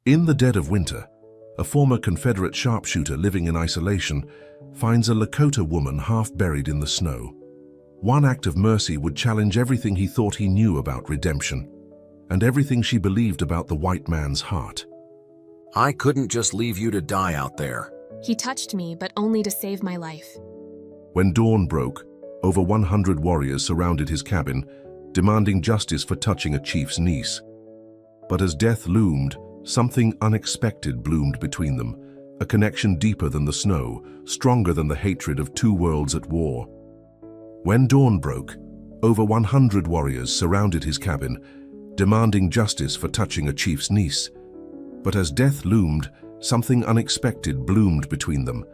In the dead of winter, a former Confederate sharpshooter living in isolation finds a Lakota woman half buried in the snow. One act of mercy would challenge everything he thought he knew about redemption, and everything she believed about the white man's heart. I couldn't just leave you to die out there. He touched me, but only to save my life. When dawn broke, over 100 warriors surrounded his cabin, demanding justice for touching a chief's niece. But as death loomed, something unexpected bloomed between them, a connection deeper than the snow, stronger than the hatred of two worlds at war. When dawn broke, over 100 warriors surrounded his cabin, demanding justice for touching a chief's niece. But as death loomed, something unexpected bloomed between them,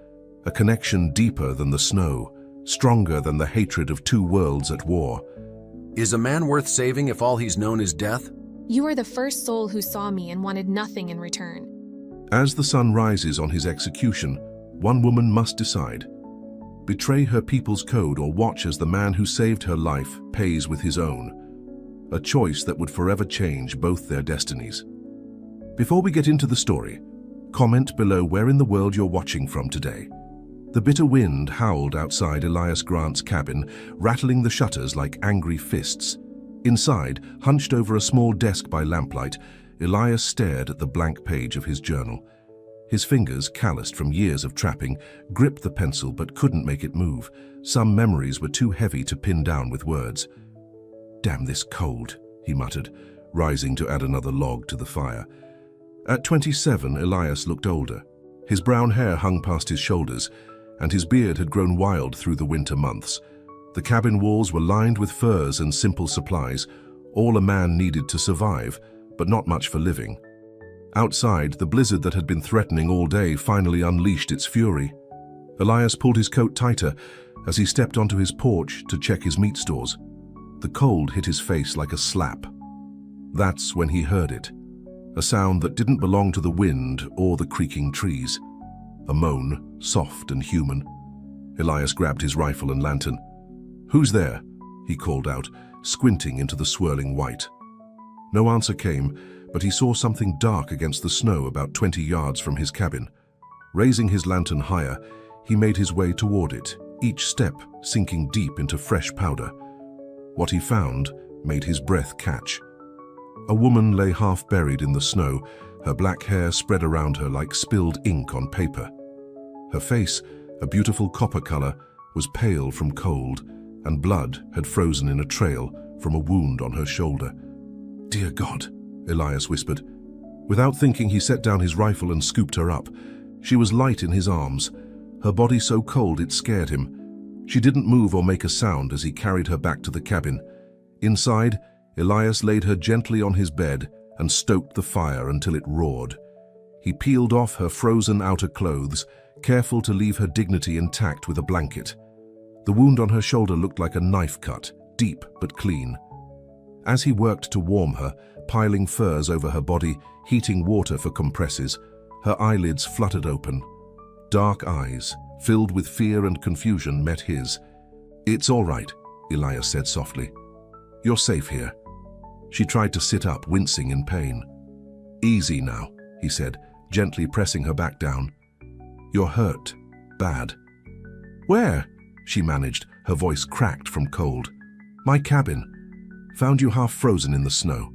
a connection deeper than the snow, stronger than the hatred of two worlds at war. Is a man worth saving if all he's known is death? You are the first soul who saw me and wanted nothing in return. As the sun rises on his execution, one woman must decide: betray her people's code or watch as the man who saved her life pays with his own. A choice that would forever change both their destinies. Before we get into the story, comment below where in the world you're watching from today. The bitter wind howled outside Elias Grant's cabin, rattling the shutters like angry fists. Inside, hunched over a small desk by lamplight, Elias stared at the blank page of his journal. His fingers, calloused from years of trapping, gripped the pencil but couldn't make it move. Some memories were too heavy to pin down with words. "Damn this cold," he muttered, rising to add another log to the fire. At 27, Elias looked older. His brown hair hung past his shoulders, and his beard had grown wild through the winter months. The cabin walls were lined with furs and simple supplies, all a man needed to survive, but not much for living. Outside, the blizzard that had been threatening all day finally unleashed its fury. Elias pulled his coat tighter as he stepped onto his porch to check his meat stores. The cold hit his face like a slap. That's when he heard it. A sound that didn't belong to the wind or the creaking trees. A moan, soft and human. Elias grabbed his rifle and lantern. "Who's there?" he called out, squinting into the swirling white. No answer came, but he saw something dark against the snow about 20 yards from his cabin. Raising his lantern higher, he made his way toward it, each step sinking deep into fresh powder. What he found made his breath catch. A woman lay half buried in the snow, her black hair spread around her like spilled ink on paper. Her face, a beautiful copper color, was pale from cold, and blood had frozen in a trail from a wound on her shoulder. "Dear God," Elias whispered. Without thinking, he set down his rifle and scooped her up. She was light in his arms, her body so cold it scared him. She didn't move or make a sound as he carried her back to the cabin. Inside, Elias laid her gently on his bed and stoked the fire until it roared. He peeled off her frozen outer clothes, careful to leave her dignity intact with a blanket. The wound on her shoulder looked like a knife cut, deep but clean. As he worked to warm her, piling furs over her body, heating water for compresses, her eyelids fluttered open. Dark eyes, filled with fear and confusion, met his. "It's all right," Elias said softly. "You're safe here." She tried to sit up, wincing in pain. "Easy now," he said, gently pressing her back down. "You're hurt. Bad." "Where?" she managed, her voice cracked from cold. "My cabin. Found you half frozen in the snow."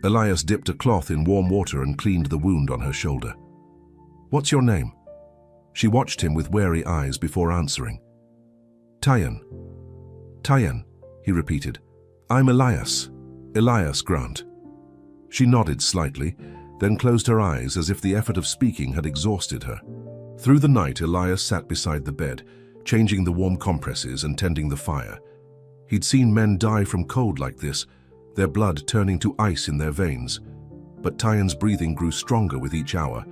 Elias dipped a cloth in warm water and cleaned the wound on her shoulder. "What's your name?" She watched him with wary eyes before answering. "Tyen." "Tyen," he repeated. "I'm Elias. Elias Grant." She nodded slightly, then closed her eyes as if the effort of speaking had exhausted her. Through the night, Elias sat beside the bed, changing the warm compresses and tending the fire. He'd seen men die from cold like this, their blood turning to ice in their veins. But Tyen's breathing grew stronger with each hour,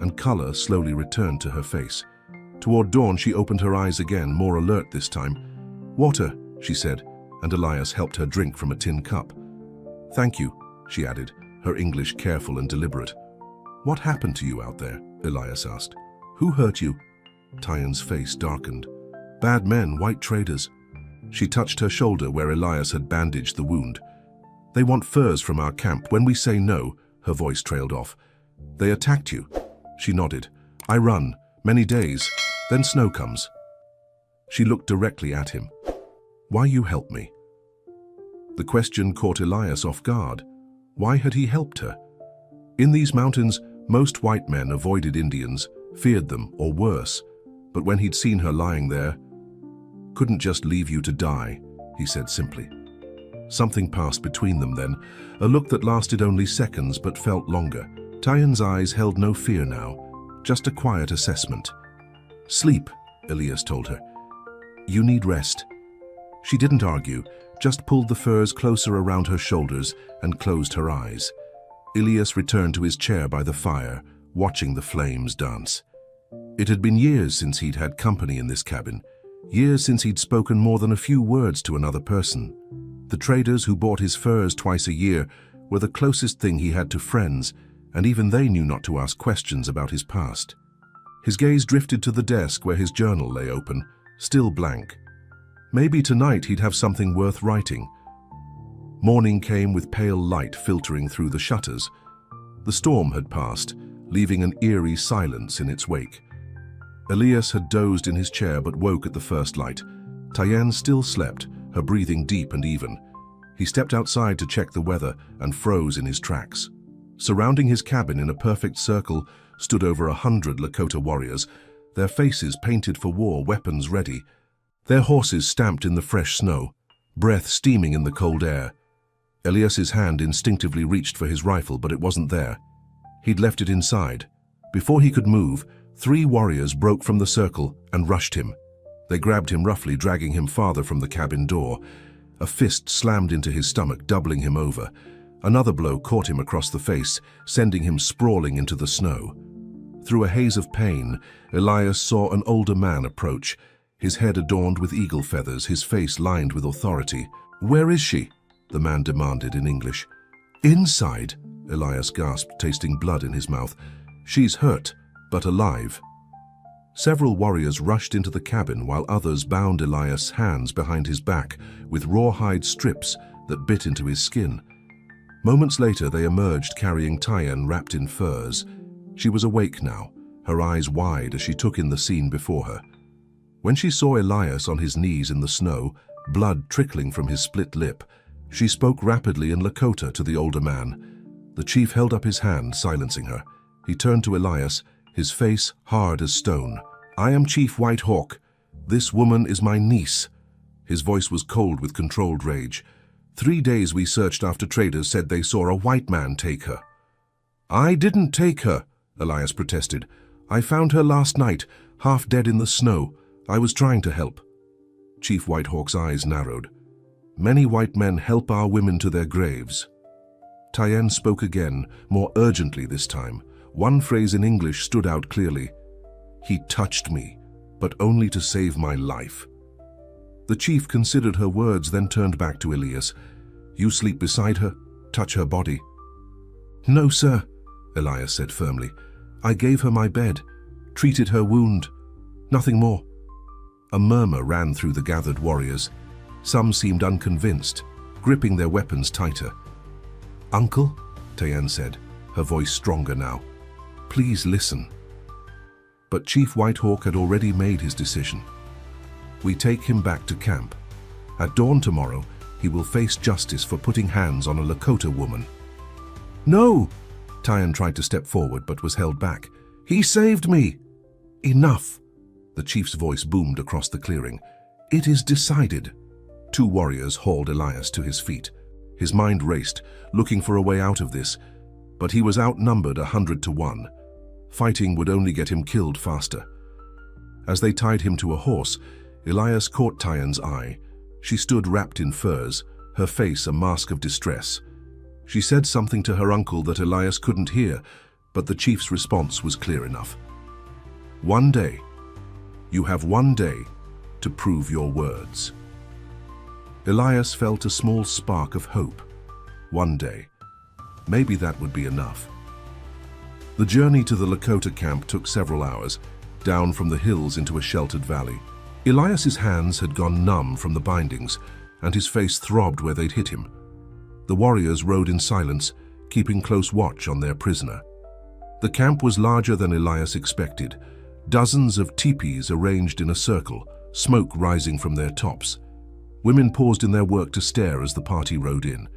and color slowly returned to her face. Toward dawn, she opened her eyes again, more alert this time. "Water," she said, and Elias helped her drink from a tin cup. "Thank you," she added, her English careful and deliberate. "What happened to you out there?" Elias asked. "Who hurt you?" Tyen's face darkened. "Bad men, white traders." She touched her shoulder where Elias had bandaged the wound. "They want furs from our camp. When we say no," her voice trailed off, They attacked you? She nodded. I run, many days, then snow comes. She looked directly at him. Why you help me? The question caught Elias off guard. Why had he helped her? In these mountains, most white men avoided Indians, feared them, or worse. But when he'd seen her lying there, couldn't just leave you to die, he said simply. Something passed between them then, a look that lasted only seconds but felt longer. Tyen's eyes held no fear now, just a quiet assessment. Sleep, Elias told her. You need rest. She didn't argue, just pulled the furs closer around her shoulders and closed her eyes. Elias returned to his chair by the fire, watching the flames dance. It had been years since he'd had company in this cabin, years since he'd spoken more than a few words to another person. The traders who bought his furs twice a year were the closest thing he had to friends, and even they knew not to ask questions about his past. His gaze drifted to the desk where his journal lay open, still blank. Maybe tonight he'd have something worth writing. Morning came with pale light filtering through the shutters. The storm had passed, leaving an eerie silence in its wake. Elias had dozed in his chair but woke at the first light. Tyen still slept, her breathing deep and even. He stepped outside to check the weather and froze in his tracks. Surrounding his cabin in a perfect circle stood over 100 Lakota warriors, their faces painted for war, weapons ready. Their horses stamped in the fresh snow, breath steaming in the cold air. Elias's hand instinctively reached for his rifle, but it wasn't there. He'd left it inside. Before he could move, 3 warriors broke from the circle and rushed him. They grabbed him roughly, dragging him farther from the cabin door. A fist slammed into his stomach, doubling him over. Another blow caught him across the face, sending him sprawling into the snow. Through a haze of pain, Elias saw an older man approach, his head adorned with eagle feathers, his face lined with authority. "Where is she?" the man demanded in English. "Inside," Elias gasped, tasting blood in his mouth. "She's hurt, but alive." Several warriors rushed into the cabin while others bound Elias' hands behind his back with rawhide strips that bit into his skin. Moments later, they emerged carrying Tyen wrapped in furs. She was awake now, her eyes wide as she took in the scene before her. When she saw Elias on his knees in the snow, blood trickling from his split lip, she spoke rapidly in Lakota to the older man. The chief held up his hand, silencing her. He turned to Elias, his face hard as stone. "I am Chief White Hawk. This woman is my niece." His voice was cold with controlled rage. 3 days we searched after traders said they saw a white man take her." "I didn't take her," Elias protested. "I found her last night, half dead in the snow. I was trying to help." Chief Whitehawk's eyes narrowed. "Many white men help our women to their graves." Tyen spoke again, more urgently this time. One phrase in English stood out clearly. "He touched me, but only to save my life." The chief considered her words, then turned back to Elias. "You sleep beside her? Touch her body?" "No, sir," Elias said firmly. "I gave her my bed, treated her wound. Nothing more." A murmur ran through the gathered warriors. Some seemed unconvinced, gripping their weapons tighter. "Uncle," Tyen said, her voice stronger now, "please listen." But Chief Whitehawk had already made his decision. "We take him back to camp. At dawn tomorrow, he will face justice for putting hands on a Lakota woman." "No!" Tyen tried to step forward but was held back. "He saved me!" "Enough!" The chief's voice boomed across the clearing. "It is decided." 2 warriors hauled Elias to his feet. His mind raced, looking for a way out of this, but he was outnumbered 100 to 1. Fighting would only get him killed faster. As they tied him to a horse, Elias caught Tyen's eye. She stood wrapped in furs, her face a mask of distress. She said something to her uncle that Elias couldn't hear, but the chief's response was clear enough. "One day. You have 1 day to prove your words." Elias felt a small spark of hope. 1 day. Maybe that would be enough. The journey to the Lakota camp took several hours, down from the hills into a sheltered valley. Elias's hands had gone numb from the bindings, and his face throbbed where they'd hit him. The warriors rode in silence, keeping close watch on their prisoner. The camp was larger than Elias expected. Dozens of teepees arranged in a circle, smoke rising from their tops. Women paused in their work to stare as the party rode in.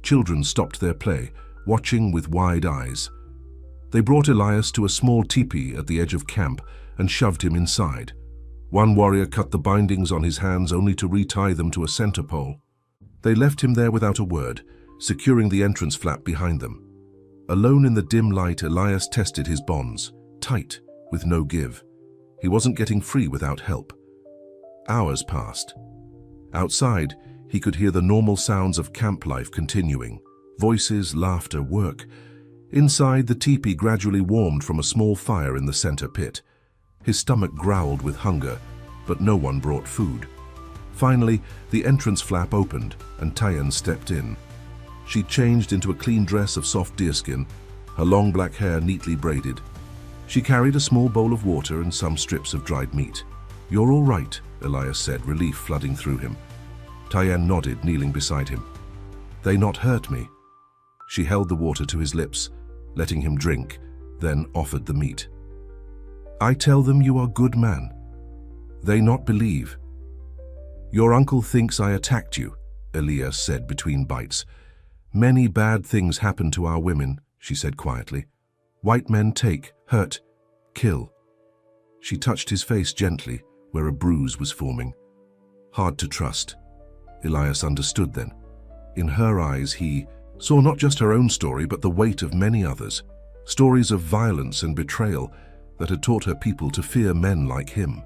Children stopped their play, watching with wide eyes. They brought Elias to a small teepee at the edge of camp and shoved him inside. One warrior cut the bindings on his hands only to retie them to a center pole. They left him there without a word, securing the entrance flap behind them. Alone in the dim light, Elias tested his bonds, tight, with no give. He wasn't getting free without help. Hours passed. Outside, he could hear the normal sounds of camp life continuing. Voices, laughter, work. Inside, the teepee gradually warmed from a small fire in the center pit. His stomach growled with hunger, but no one brought food. Finally, the entrance flap opened, and Tayan stepped in. She changed into a clean dress of soft deerskin, her long black hair neatly braided. She carried a small bowl of water and some strips of dried meat. "You're all right," Elias said, relief flooding through him. Tayan nodded, kneeling beside him. "They not hurt me." She held the water to his lips, letting him drink, then offered the meat. "I tell them you are good man. They not believe." "Your uncle thinks I attacked you," Elias said between bites. "Many bad things happen to our women," she said quietly. "White men take, hurt, kill." She touched his face gently, where a bruise was forming. Hard to trust. Elias understood then. In her eyes, he saw not just her own story, but the weight of many others. Stories of violence and betrayal that had taught her people to fear men like him.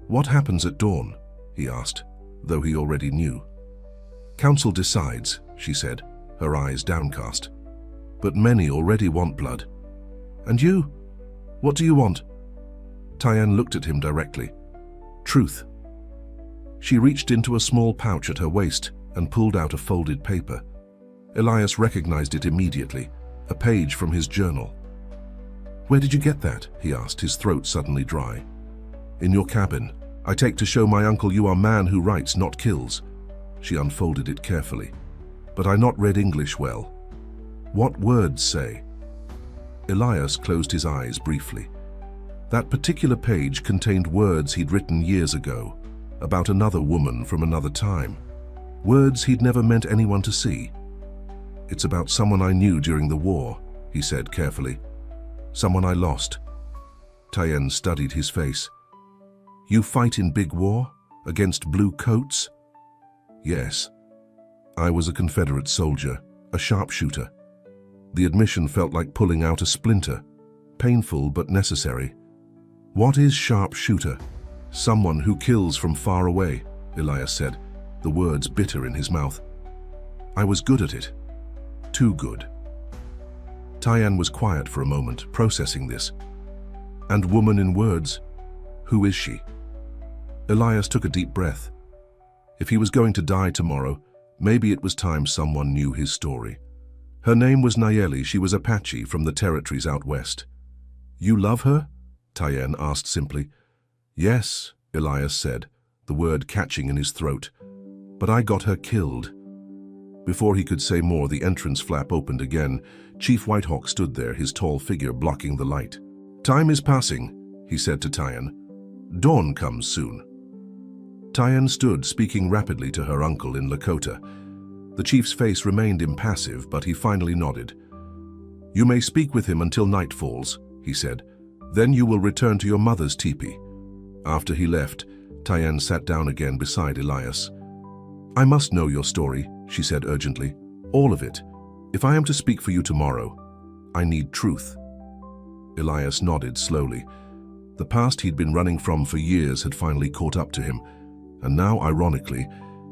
"What happens at dawn?" he asked, though he already knew. "Council decides," she said, her eyes downcast. "But many already want blood. And you? What do you want?" Tayan looked at him directly. "Truth." She reached into a small pouch at her waist and pulled out a folded paper. Elias recognized it immediately, a page from his journal. "Where did you get that?" he asked, his throat suddenly dry. "In your cabin. I take to show my uncle you are man who writes, not kills." She unfolded it carefully. "But I not read English well." "What words say?" Elias closed his eyes briefly. That particular page contained words he'd written years ago, about another woman from another time. Words he'd never meant anyone to see. "It's about someone I knew during the war," he said carefully. "Someone I lost." Tayan studied his face. "You fight in big war? Against blue coats?" "Yes. I was a Confederate soldier, a sharpshooter." The admission felt like pulling out a splinter. Painful but necessary. "What is sharpshooter?" "Someone who kills from far away," Elias said, the words bitter in his mouth. "I was good at it. Too good." Tayan was quiet for a moment, processing this. "And woman in words, who is she?" Elias took a deep breath. If he was going to die tomorrow, maybe it was time someone knew his story. Her name was Nayeli. She was Apache from the territories out west. "You love her?" Tayan asked simply. "Yes," Elias said, the word catching in his throat. "But I got her killed." Before he could say more, the entrance flap opened again. Chief Whitehawk stood there, his tall figure blocking the light. "Time is passing," he said to Tayan. "Dawn comes soon." Tayan stood, speaking rapidly to her uncle in Lakota. The chief's face remained impassive, but he finally nodded. "You may speak with him until night falls," he said. "Then you will return to your mother's teepee." After he left, Tayan sat down again beside Elias. "I must know your story," she said urgently. "All of it. If I am to speak for you tomorrow, I need truth." Elias nodded slowly. The past he'd been running from for years had finally caught up to him, and now, ironically,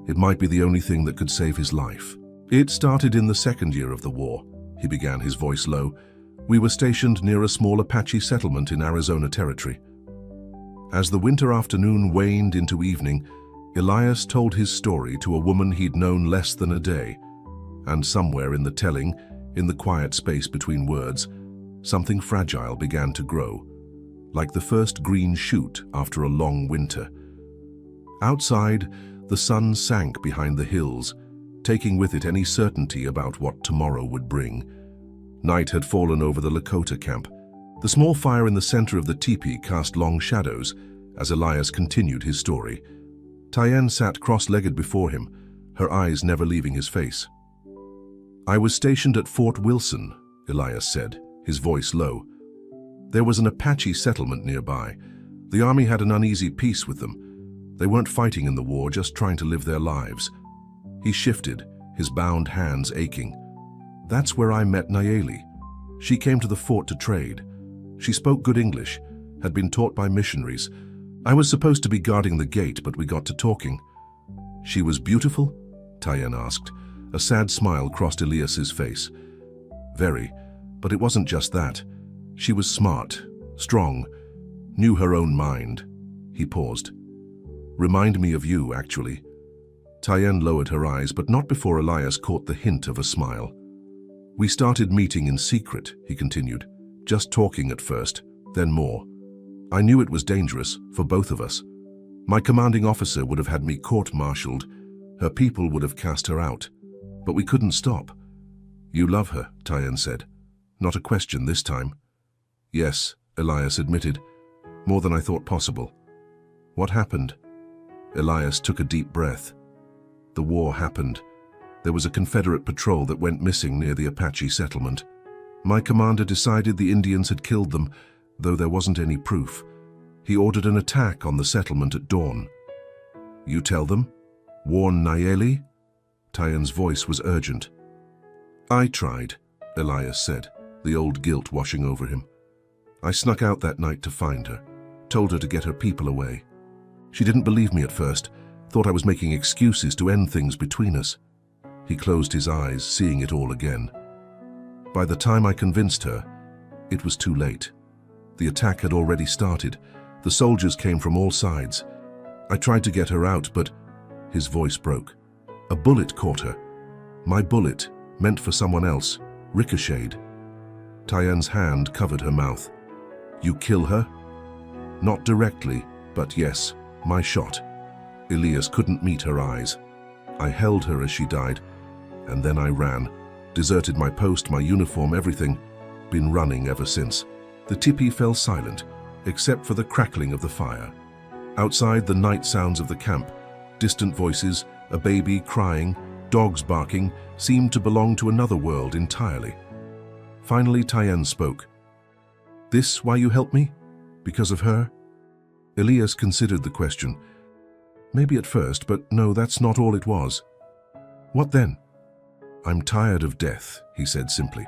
it might be the only thing that could save his life. "It started in the second year of the war," he began, his voice low. "We were stationed near a small Apache settlement in Arizona Territory. As the winter afternoon waned into evening, Elias told his story to a woman he'd known less than a day. And somewhere in the telling, in the quiet space between words, something fragile began to grow, like the first green shoot after a long winter. Outside, the sun sank behind the hills, taking with it any certainty about what tomorrow would bring. Night had fallen over the Lakota camp. The small fire in the center of the teepee cast long shadows as Elias continued his story. Tyann sat cross-legged before him, her eyes never leaving his face. "I was stationed at Fort Wilson," Elias said, his voice low. "There was an Apache settlement nearby. The army had an uneasy peace with them. They weren't fighting in the war, just trying to live their lives." He shifted, his bound hands aching. "That's where I met Nayeli. She came to the fort to trade. She spoke good English, had been taught by missionaries. I was supposed to be guarding the gate, but we got to talking." "She was beautiful?" Tyann asked. A sad smile crossed Elias's face. "Very, but it wasn't just that. She was smart, strong, knew her own mind." He paused. "Remind me of you, actually." Tyann lowered her eyes, but not before Elias caught the hint of a smile. "We started meeting in secret," he continued. "Just talking at first, then more. I knew it was dangerous for both of us. My commanding officer would have had me court-martialed. Her people would have cast her out. But we couldn't stop." "You love her," Tyann said. "Not a question this time." "Yes," Elias admitted. "More than I thought possible." "What happened?" Elias took a deep breath. "The war happened. There was a Confederate patrol that went missing near the Apache settlement. My commander decided the Indians had killed them, though there wasn't any proof. He ordered an attack on the settlement at dawn." "You tell them? Warn Nayeli?" Tyann's voice was urgent. "I tried," Elias said, the old guilt washing over him. "I snuck out that night to find her, told her to get her people away. She didn't believe me at first, thought I was making excuses to end things between us." He closed his eyes, seeing it all again. "By the time I convinced her, it was too late. The attack had already started. The soldiers came from all sides. I tried to get her out, but..." His voice broke. "A bullet caught her. My bullet, meant for someone else, ricocheted." Tyann's hand covered her mouth. "You kill her?" "Not directly, but yes, my shot." Elias couldn't meet her eyes. "I held her as she died, and then I ran. Deserted my post, my uniform, everything. Been running ever since." The teepee fell silent, except for the crackling of the fire. Outside, the night sounds of the camp, distant voices, a baby crying, dogs barking, seemed to belong to another world entirely. Finally, Tyann spoke. "This why you helped me? Because of her?" Elias considered the question. "Maybe at first, but no, that's not all it was." "What then?" "I'm tired of death," he said simply.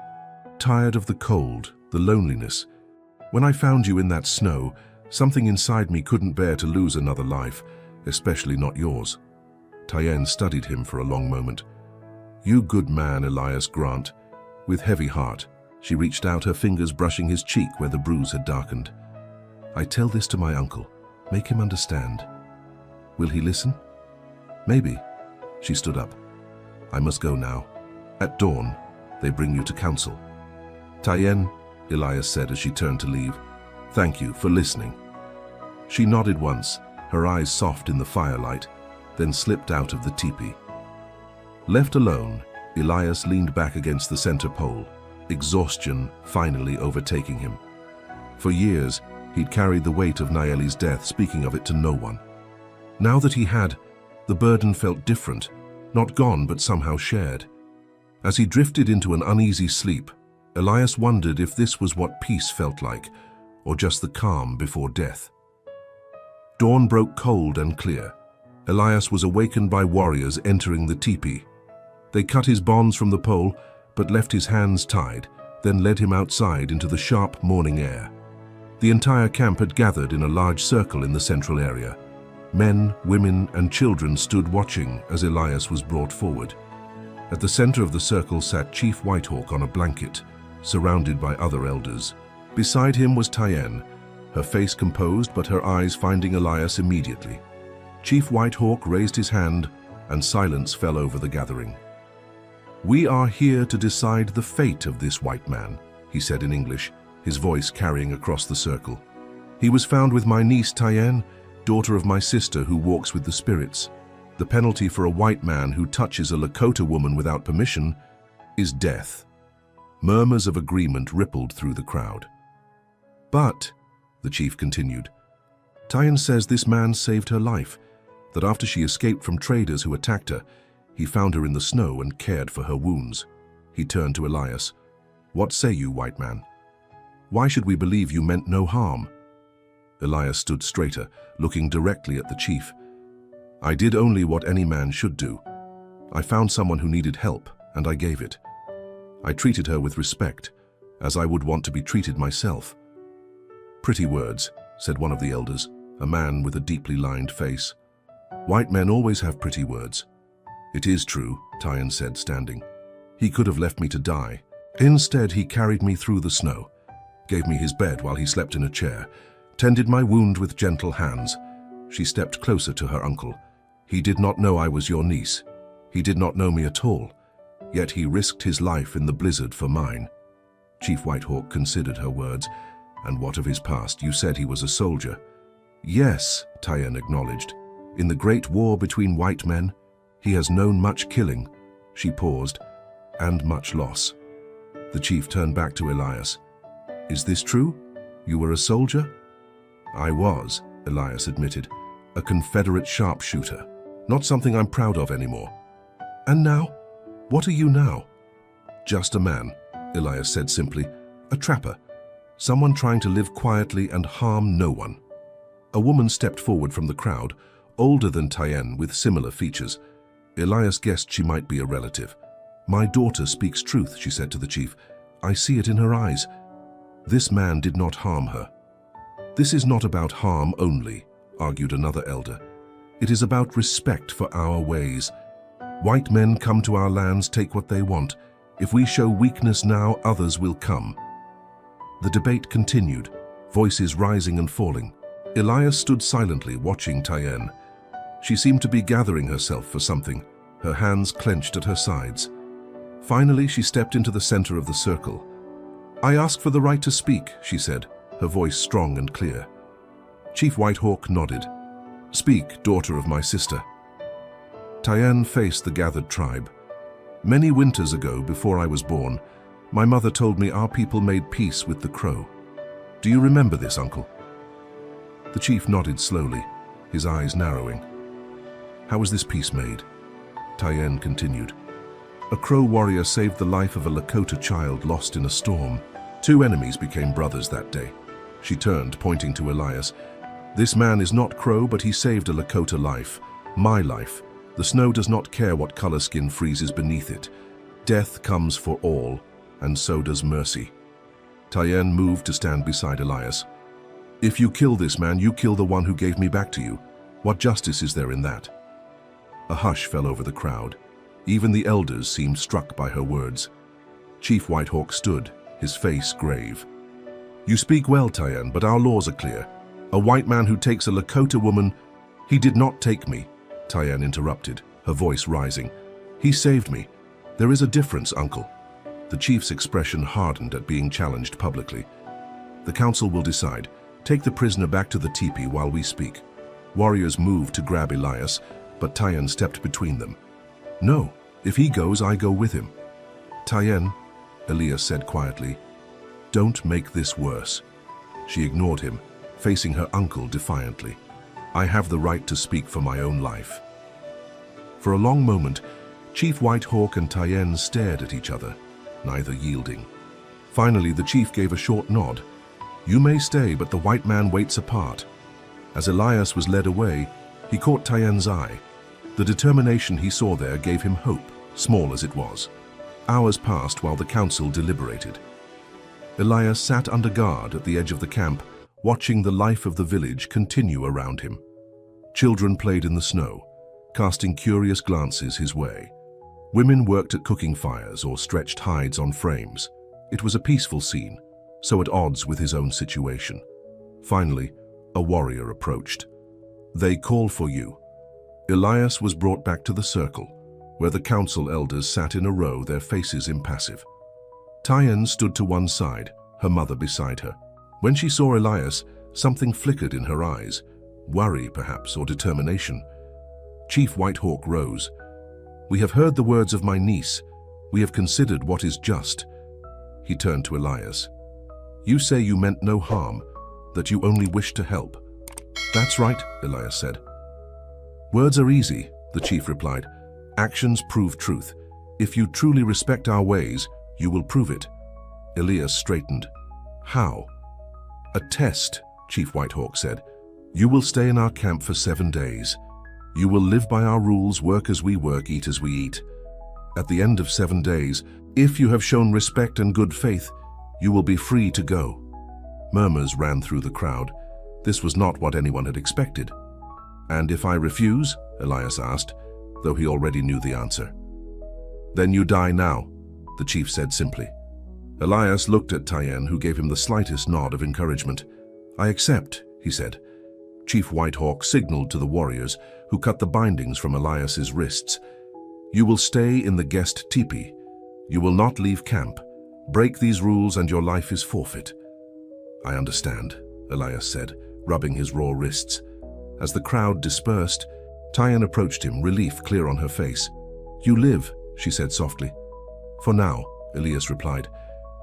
"Tired of the cold, the loneliness. When I found you in that snow, something inside me couldn't bear to lose another life, especially not yours." Tyann studied him for a long moment. "You good man, Elias Grant." With heavy heart, she reached out, her fingers brushing his cheek where the bruise had darkened. "I tell this to my uncle. Make him understand. Will he listen?" "Maybe." She stood up. "I must go now. At dawn, they bring you to council." "Tyann," Elias said as she turned to leave, "thank you for listening." She nodded once, her eyes soft in the firelight, then slipped out of the teepee. Left alone, Elias leaned back against the center pole, exhaustion finally overtaking him. For years, he'd carried the weight of Nayeli's death, speaking of it to no one. Now that he had, the burden felt different, not gone but somehow shared. As he drifted into an uneasy sleep, Elias wondered if this was what peace felt like, or just the calm before death. Dawn broke cold and clear. Elias was awakened by warriors entering the teepee. They cut his bonds from the pole, but left his hands tied, then led him outside into the sharp morning air. The entire camp had gathered in a large circle in the central area. Men, women, and children stood watching as Elias was brought forward. At the center of the circle sat Chief Whitehawk on a blanket, surrounded by other elders. Beside him was Tyann, her face composed but her eyes finding Elias immediately. Chief Whitehawk raised his hand, and silence fell over the gathering. "We are here to decide the fate of this white man," he said in English, his voice carrying across the circle. "He was found with my niece Tyann, daughter of my sister who walks with the spirits. The penalty for a white man who touches a Lakota woman without permission is death." Murmurs of agreement rippled through the crowd. But, the chief continued, Tyen says this man saved her life, that after she escaped from traders who attacked her, he found her in the snow and cared for her wounds. He turned to Elias. What say you, white man? Why should we believe you meant no harm? Elias stood straighter, looking directly at the chief. I did only what any man should do. I found someone who needed help, and I gave it. I treated her with respect, as I would want to be treated myself. Pretty words, said one of the elders, a man with a deeply lined face. White men always have pretty words. It is true, Tyen said, standing. He could have left me to die. Instead, he carried me through the snow, gave me his bed while he slept in a chair, tended my wound with gentle hands. She stepped closer to her uncle. He did not know I was your niece. He did not know me at all, yet he risked his life in the blizzard for mine. Chief Whitehawk considered her words. And what of his past? You said he was a soldier. Yes, Tyen acknowledged. In the great war between white men, he has known much killing. She paused, and much loss. The chief turned back to Elias. Is this true? You were a soldier? I was, Elias admitted, a Confederate sharpshooter. Not something I'm proud of anymore. And now? What are you now? Just a man, Elias said simply. A trapper. Someone trying to live quietly and harm no one. A woman stepped forward from the crowd, older than Tyen with similar features. Elias guessed she might be a relative. My daughter speaks truth, she said to the chief. I see it in her eyes. This man did not harm her. This is not about harm only, argued another elder. It is about respect for our ways. White men come to our lands, take what they want. If we show weakness now, others will come. The debate continued, voices rising and falling. Elias stood silently watching Tyen. She seemed to be gathering herself for something, her hands clenched at her sides. Finally, she stepped into the center of the circle. I ask for the right to speak, she said, her voice strong and clear. Chief Whitehawk nodded. Speak, daughter of my sister. Tyen faced the gathered tribe. Many winters ago, before I was born, my mother told me our people made peace with the Crow. Do you remember this, uncle? The chief nodded slowly, his eyes narrowing. How was this peace made? Tyen continued. A Crow warrior saved the life of a Lakota child lost in a storm. 2 enemies became brothers that day. She turned, pointing to Elias. This man is not Crow, but he saved a Lakota life. My life. The snow does not care what color skin freezes beneath it. Death comes for all, and so does mercy. Tyen moved to stand beside Elias. If you kill this man, you kill the one who gave me back to you. What justice is there in that? A hush fell over the crowd. Even the elders seemed struck by her words. Chief Whitehawk stood, his face grave. You speak well, Tyen, but our laws are clear. A white man who takes a Lakota woman... He did not take me, Tyen interrupted, her voice rising. He saved me. There is a difference, uncle. The chief's expression hardened at being challenged publicly. The council will decide. Take the prisoner back to the teepee while we speak. Warriors moved to grab Elias, but Tyen stepped between them. No, if he goes, I go with him. Tyen, Elias said quietly, don't make this worse. She ignored him, facing her uncle defiantly. I have the right to speak for my own life. For a long moment, Chief Whitehawk and Tyen stared at each other, neither yielding. Finally, the chief gave a short nod. You may stay, but the white man waits apart. As Elias was led away, he caught Tyen's eye. The determination he saw there gave him hope, small as it was. Hours passed while the council deliberated. Elias sat under guard at the edge of the camp, watching the life of the village continue around him. Children played in the snow, casting curious glances his way. Women worked at cooking fires or stretched hides on frames. It was a peaceful scene, so at odds with his own situation. Finally, a warrior approached. They call for you. Elias was brought back to the circle, where the council elders sat in a row, their faces impassive. Tyen stood to one side, her mother beside her. When she saw Elias, something flickered in her eyes, worry perhaps, or determination. Chief Whitehawk rose. We have heard the words of my niece. We have considered what is just. he turned to Elias. You say you meant no harm, that you only wished to help. That's right, Elias said. Words are easy, the chief replied. Actions prove truth. If you truly respect our ways, you will prove it. Elias straightened. How? A test, Chief Whitehawk said. You will stay in our camp for 7 days. You will live by our rules, work as we work, eat as we eat. At the end of 7 days, if you have shown respect and good faith, you will be free to go. Murmurs ran through the crowd. This was not what anyone had expected. And if I refuse? Elias asked, though he already knew the answer. Then you die now, the chief said simply. Elias looked at Tyen, who gave him the slightest nod of encouragement. I accept, he said. Chief Whitehawk signaled to the warriors, who cut the bindings from Elias's wrists. You will stay in the guest teepee. You will not leave camp. Break these rules and your life is forfeit. I understand, Elias said, rubbing his raw wrists. As the crowd dispersed, Tyen approached him, relief clear on her face. You live, she said softly. For now, Elias replied.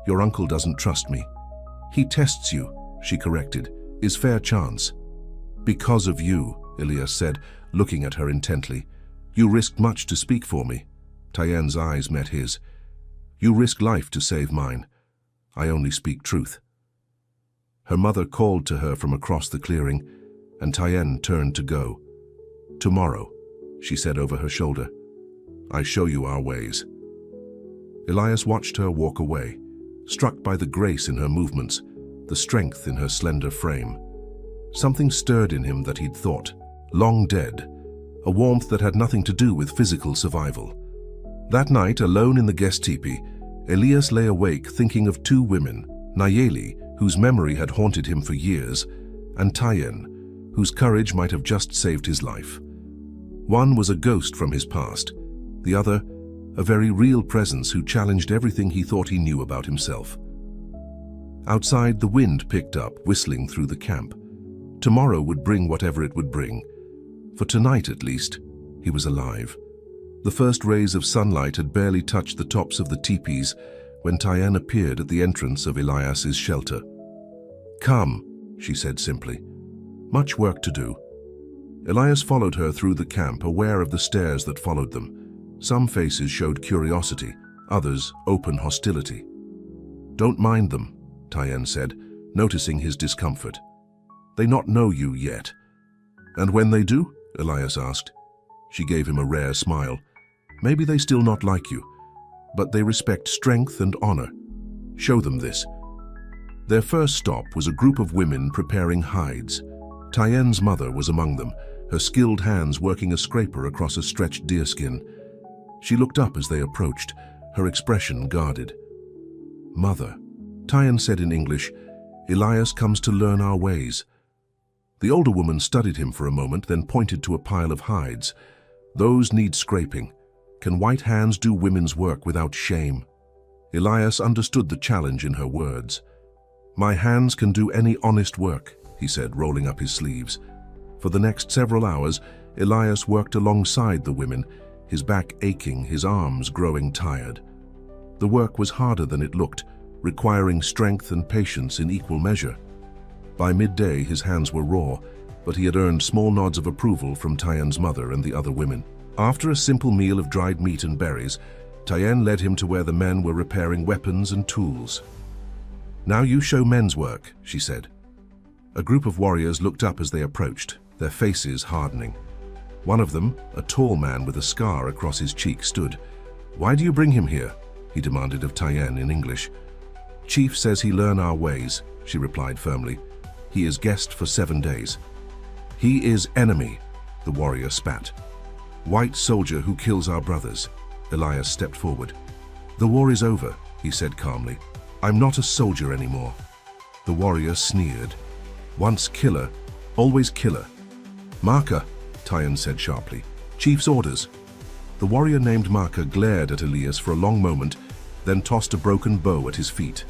Your uncle doesn't trust me. He tests you, she corrected. Is fair chance. Because of you, Elias said, looking at her intently. You risked much to speak for me. Tyen's eyes met his. You risked life to save mine. I only speak truth. Her mother called to her from across the clearing, and Tyen turned to go. Tomorrow, she said over her shoulder. I show you our ways. Elias watched her walk away, struck by the grace in her movements, the strength in her slender frame. Something stirred in him that he'd thought, long dead, a warmth that had nothing to do with physical survival. That night, alone in the guest teepee, Elias lay awake thinking of 2 women, Nayeli, whose memory had haunted him for years, and Tyen, whose courage might have just saved his life. One was a ghost from his past, the other, a very real presence who challenged everything he thought he knew about himself. Outside, the wind picked up, whistling through the camp. Tomorrow would bring whatever it would bring. For tonight, at least, he was alive. The first rays of sunlight had barely touched the tops of the teepees when Tyen appeared at the entrance of Elias's shelter. Come, she said simply. Much work to do. Elias followed her through the camp, aware of the stares that followed them. Some faces showed curiosity, others open hostility. Don't mind them, Tyen said, noticing his discomfort. They not know you yet. And when they do? Elias asked. She gave him a rare smile. Maybe they still not like you, but they respect strength and honor. Show them this. Their first stop was a group of women preparing hides. Tyen's mother was among them, her skilled hands working a scraper across a stretched deerskin. She looked up as they approached, her expression guarded. Mother, Tyen said in English, Elias comes to learn our ways. The older woman studied him for a moment, then pointed to a pile of hides. Those need scraping. Can white hands do women's work without shame? Elias understood the challenge in her words. My hands can do any honest work, he said, rolling up his sleeves. For the next several hours, Elias worked alongside the women, his back aching, his arms growing tired. The work was harder than it looked, requiring strength and patience in equal measure. By midday, his hands were raw, but he had earned small nods of approval from Tyen's mother and the other women. After a simple meal of dried meat and berries, Tyen led him to where the men were repairing weapons and tools. Now you show men's work, she said. A group of warriors looked up as they approached, their faces hardening. One of them, a tall man with a scar across his cheek, stood. Why do you bring him here? He demanded of Tyen in English. Chief says he learn our ways, she replied firmly. He is guest for 7 days. He is enemy, the warrior spat. White soldier who kills our brothers. Elias stepped forward. The war is over, he said calmly. I'm not a soldier anymore. The warrior sneered. Once killer, always killer. Marker, Tyen said sharply. Chief's orders. The warrior named Marker glared at Elias for a long moment, then tossed a broken bow at his feet.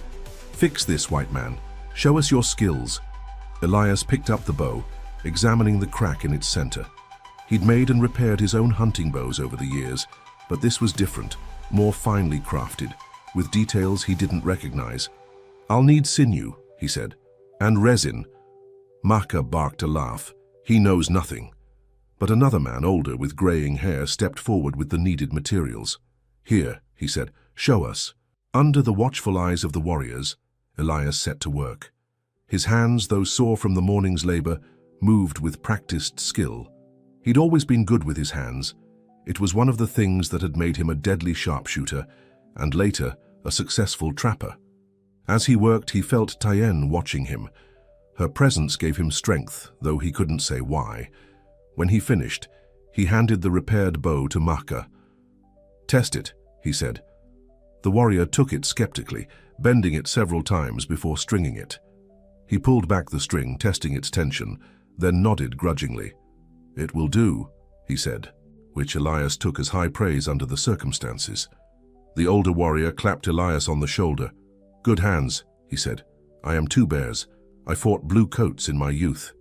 Fix this, white man. Show us your skills. Elias picked up the bow, examining the crack in its center. He'd made and repaired his own hunting bows over the years, but this was different, more finely crafted. with details he didn't recognize. "I'll need sinew," he said, "and resin." Maka barked a laugh. He knows nothing. But another man, older, with graying hair, stepped forward with the needed materials. "Here," he said, "show us." Under the watchful eyes of the warriors, Elias set to work. His hands, though sore from the morning's labor, moved with practiced skill. He'd always been good with his hands. It was one of the things that had made him a deadly sharpshooter, and later, a successful trapper. As he worked, he felt Tayenne watching him. Her presence gave him strength, though he couldn't say why. When he finished, he handed the repaired bow to Maka. "Test it," he said. The warrior took it skeptically, bending it several times before stringing it. He pulled back the string, testing its tension, then nodded grudgingly. "It will do," he said, which Elias took as high praise under the circumstances. The older warrior clapped Elias on the shoulder. "Good hands," he said. "I am Two Bears. I fought blue coats in my youth."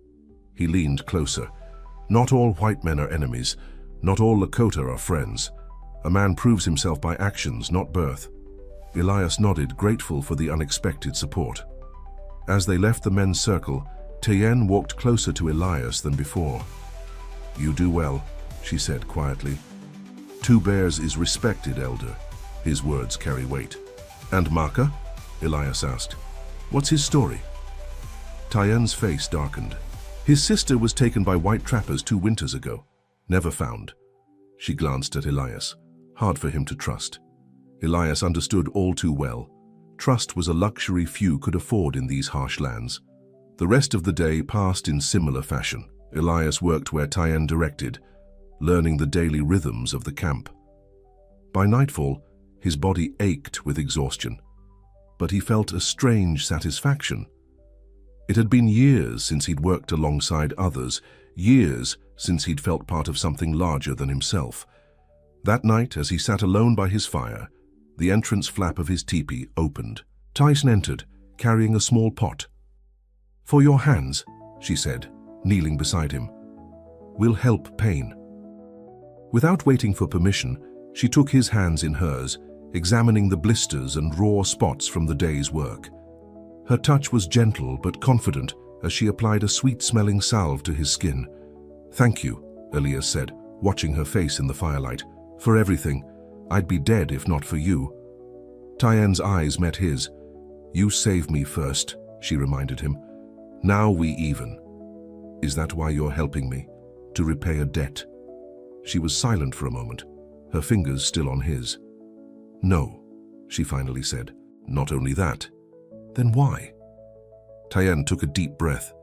He leaned closer. "Not all white men are enemies. Not all Lakota are friends. A man proves himself by actions, not birth." Elias nodded, grateful for the unexpected support. As they left the men's circle, Tayenne walked closer to Elias than before. "You do well," she said quietly. "Two Bears is respected, elder." His words carry weight. "And Maka?" Elias asked. "What's his story?" Tayenne's face darkened. "His sister was taken by white trappers 2 winters ago. Never found." She glanced at Elias. Hard for him to trust. Elias understood all too well. Trust was a luxury few could afford in these harsh lands. The rest of the day passed in similar fashion. Elias worked where Tayenne directed, learning the daily rhythms of the camp. By nightfall, his body ached with exhaustion, but he felt a strange satisfaction. It had been years since he'd worked alongside others, years since he'd felt part of something larger than himself. That night, as he sat alone by his fire, the entrance flap of his teepee opened. Tyson entered, carrying a small pot. "For your hands," she said, kneeling beside him. "Will help pain." Without waiting for permission, she took his hands in hers, examining the blisters and raw spots from the day's work. Her touch was gentle but confident as she applied a sweet-smelling salve to his skin. "Thank you," Elias said, watching her face in the firelight. "For everything. I'd be dead if not for you." Tayenne's eyes met his. "You saved me first," she reminded him. "Now we even. Is that why you're helping me? To repay a debt?" She was silent for a moment, her fingers still on his. "No," she finally said. "Not only that. Then why?" Tayenne took a deep breath.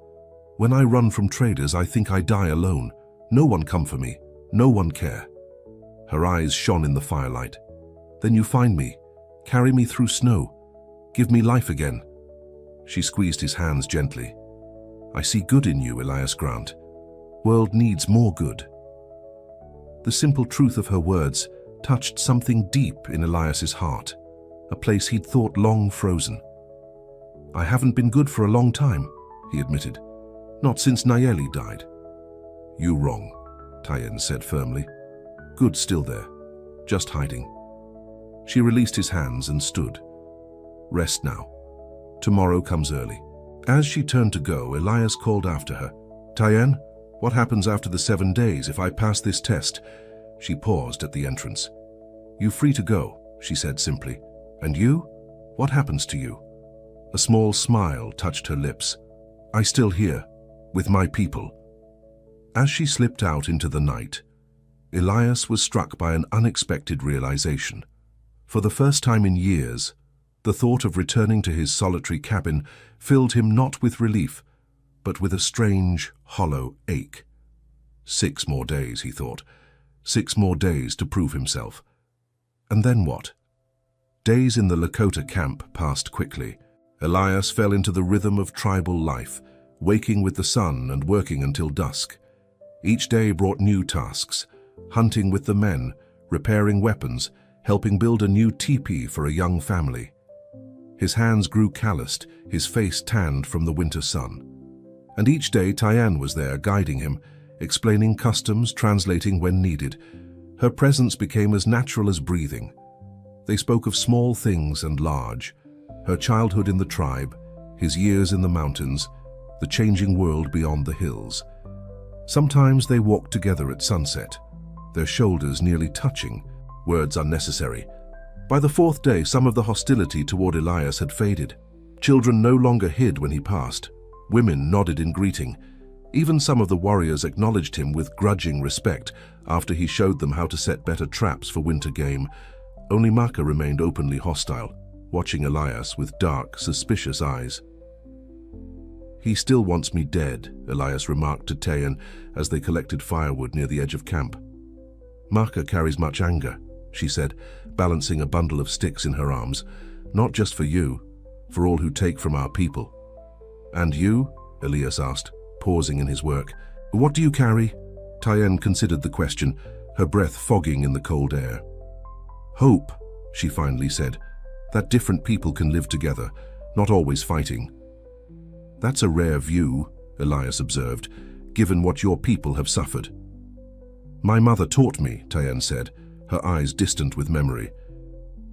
"When I run from traders, I think I die alone. No one come for me. No one care." Her eyes shone in the firelight. "Then you find me, carry me through snow, give me life again." She squeezed his hands gently. "I see good in you, Elias Grant. World needs more good." The simple truth of her words touched something deep in Elias's heart, a place he'd thought long frozen. "I haven't been good for a long time," he admitted. "Not since Nayeli died." "You wrong," Tayenne said firmly. "Good still there, just hiding." She released his hands and stood. "Rest now. Tomorrow comes early." As she turned to go, Elias called after her. "Tayenne, what happens after the 7 days if I pass this test?" She paused at the entrance. "You free to go," she said simply. "And you? What happens to you?" A small smile touched her lips. "I still here, with my people." As she slipped out into the night, Elias was struck by an unexpected realization. For the first time in years, the thought of returning to his solitary cabin filled him not with relief, but with a strange, hollow ache. 6 more days, he thought. 6 more days to prove himself. And then what? Days in the Lakota camp passed quickly. Elias fell into the rhythm of tribal life, waking with the sun and working until dusk. Each day brought new tasks: hunting with the men, repairing weapons, helping build a new teepee for a young family. His hands grew calloused, his face tanned from the winter sun. And each day Tayenne was there, guiding him, explaining customs, translating when needed. Her presence became as natural as breathing. They spoke of small things and large, her childhood in the tribe, his years in the mountains, the changing world beyond the hills. Sometimes they walked together at sunset, their shoulders nearly touching, words unnecessary. By the fourth day, some of the hostility toward Elias had faded. Children no longer hid when he passed. Women nodded in greeting. Even some of the warriors acknowledged him with grudging respect after he showed them how to set better traps for winter game. Only Maka remained openly hostile, watching Elias with dark, suspicious eyes. "He still wants me dead," Elias remarked to Tayan as they collected firewood near the edge of camp. "Maka carries much anger," she said, balancing a bundle of sticks in her arms. "Not just for you, for all who take from our people." "And you?" Elias asked, pausing in his work. "What do you carry?" Tayan considered the question, her breath fogging in the cold air. "Hope," she finally said, "that different people can live together, not always fighting." "That's a rare view," Elias observed, "given what your people have suffered." "My mother taught me," Tayan said, her eyes distant with memory.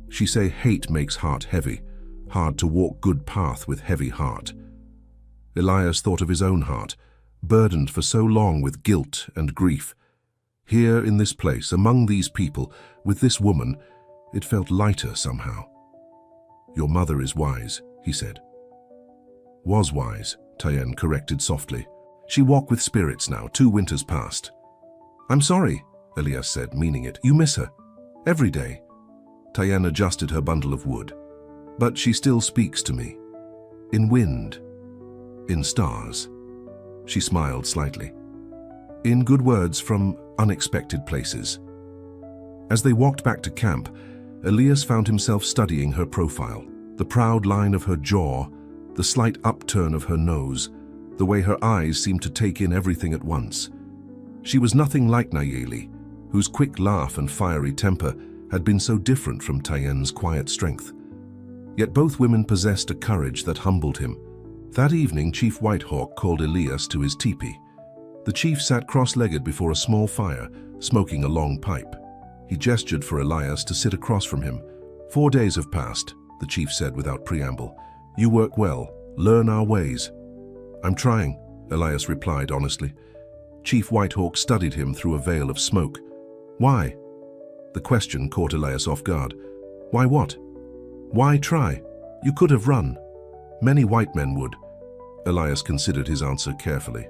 "She say hate makes heart heavy, hard to walk good path with heavy heart." Elias thought of his own heart, burdened for so long with guilt and grief. Here in this place, among these people, with this woman, it felt lighter somehow. "Your mother is wise," he said. "Was wise," Tayan corrected softly. "She walked with spirits now, 2 winters past." "I'm sorry," Elias said, meaning it. "You miss her. Every day." Tayan adjusted her bundle of wood. "But she still speaks to me. In wind. In stars." She smiled slightly. "In good words from unexpected places." As they walked back to camp, Elias found himself studying her profile, the proud line of her jaw, the slight upturn of her nose, the way her eyes seemed to take in everything at once. She was nothing like Nayeli, whose quick laugh and fiery temper had been so different from Tayan's quiet strength. Yet both women possessed a courage that humbled him. That evening, Chief Whitehawk called Elias to his teepee. The chief sat cross-legged before a small fire, smoking a long pipe. He gestured for Elias to sit across from him. "4 days have passed," the chief said without preamble. "You work well. Learn our ways." "I'm trying," Elias replied honestly. Chief Whitehawk studied him through a veil of smoke. "Why?" The question caught Elias off guard. "Why what?" "Why try? You could have run. Many white men would." Elias considered his answer carefully.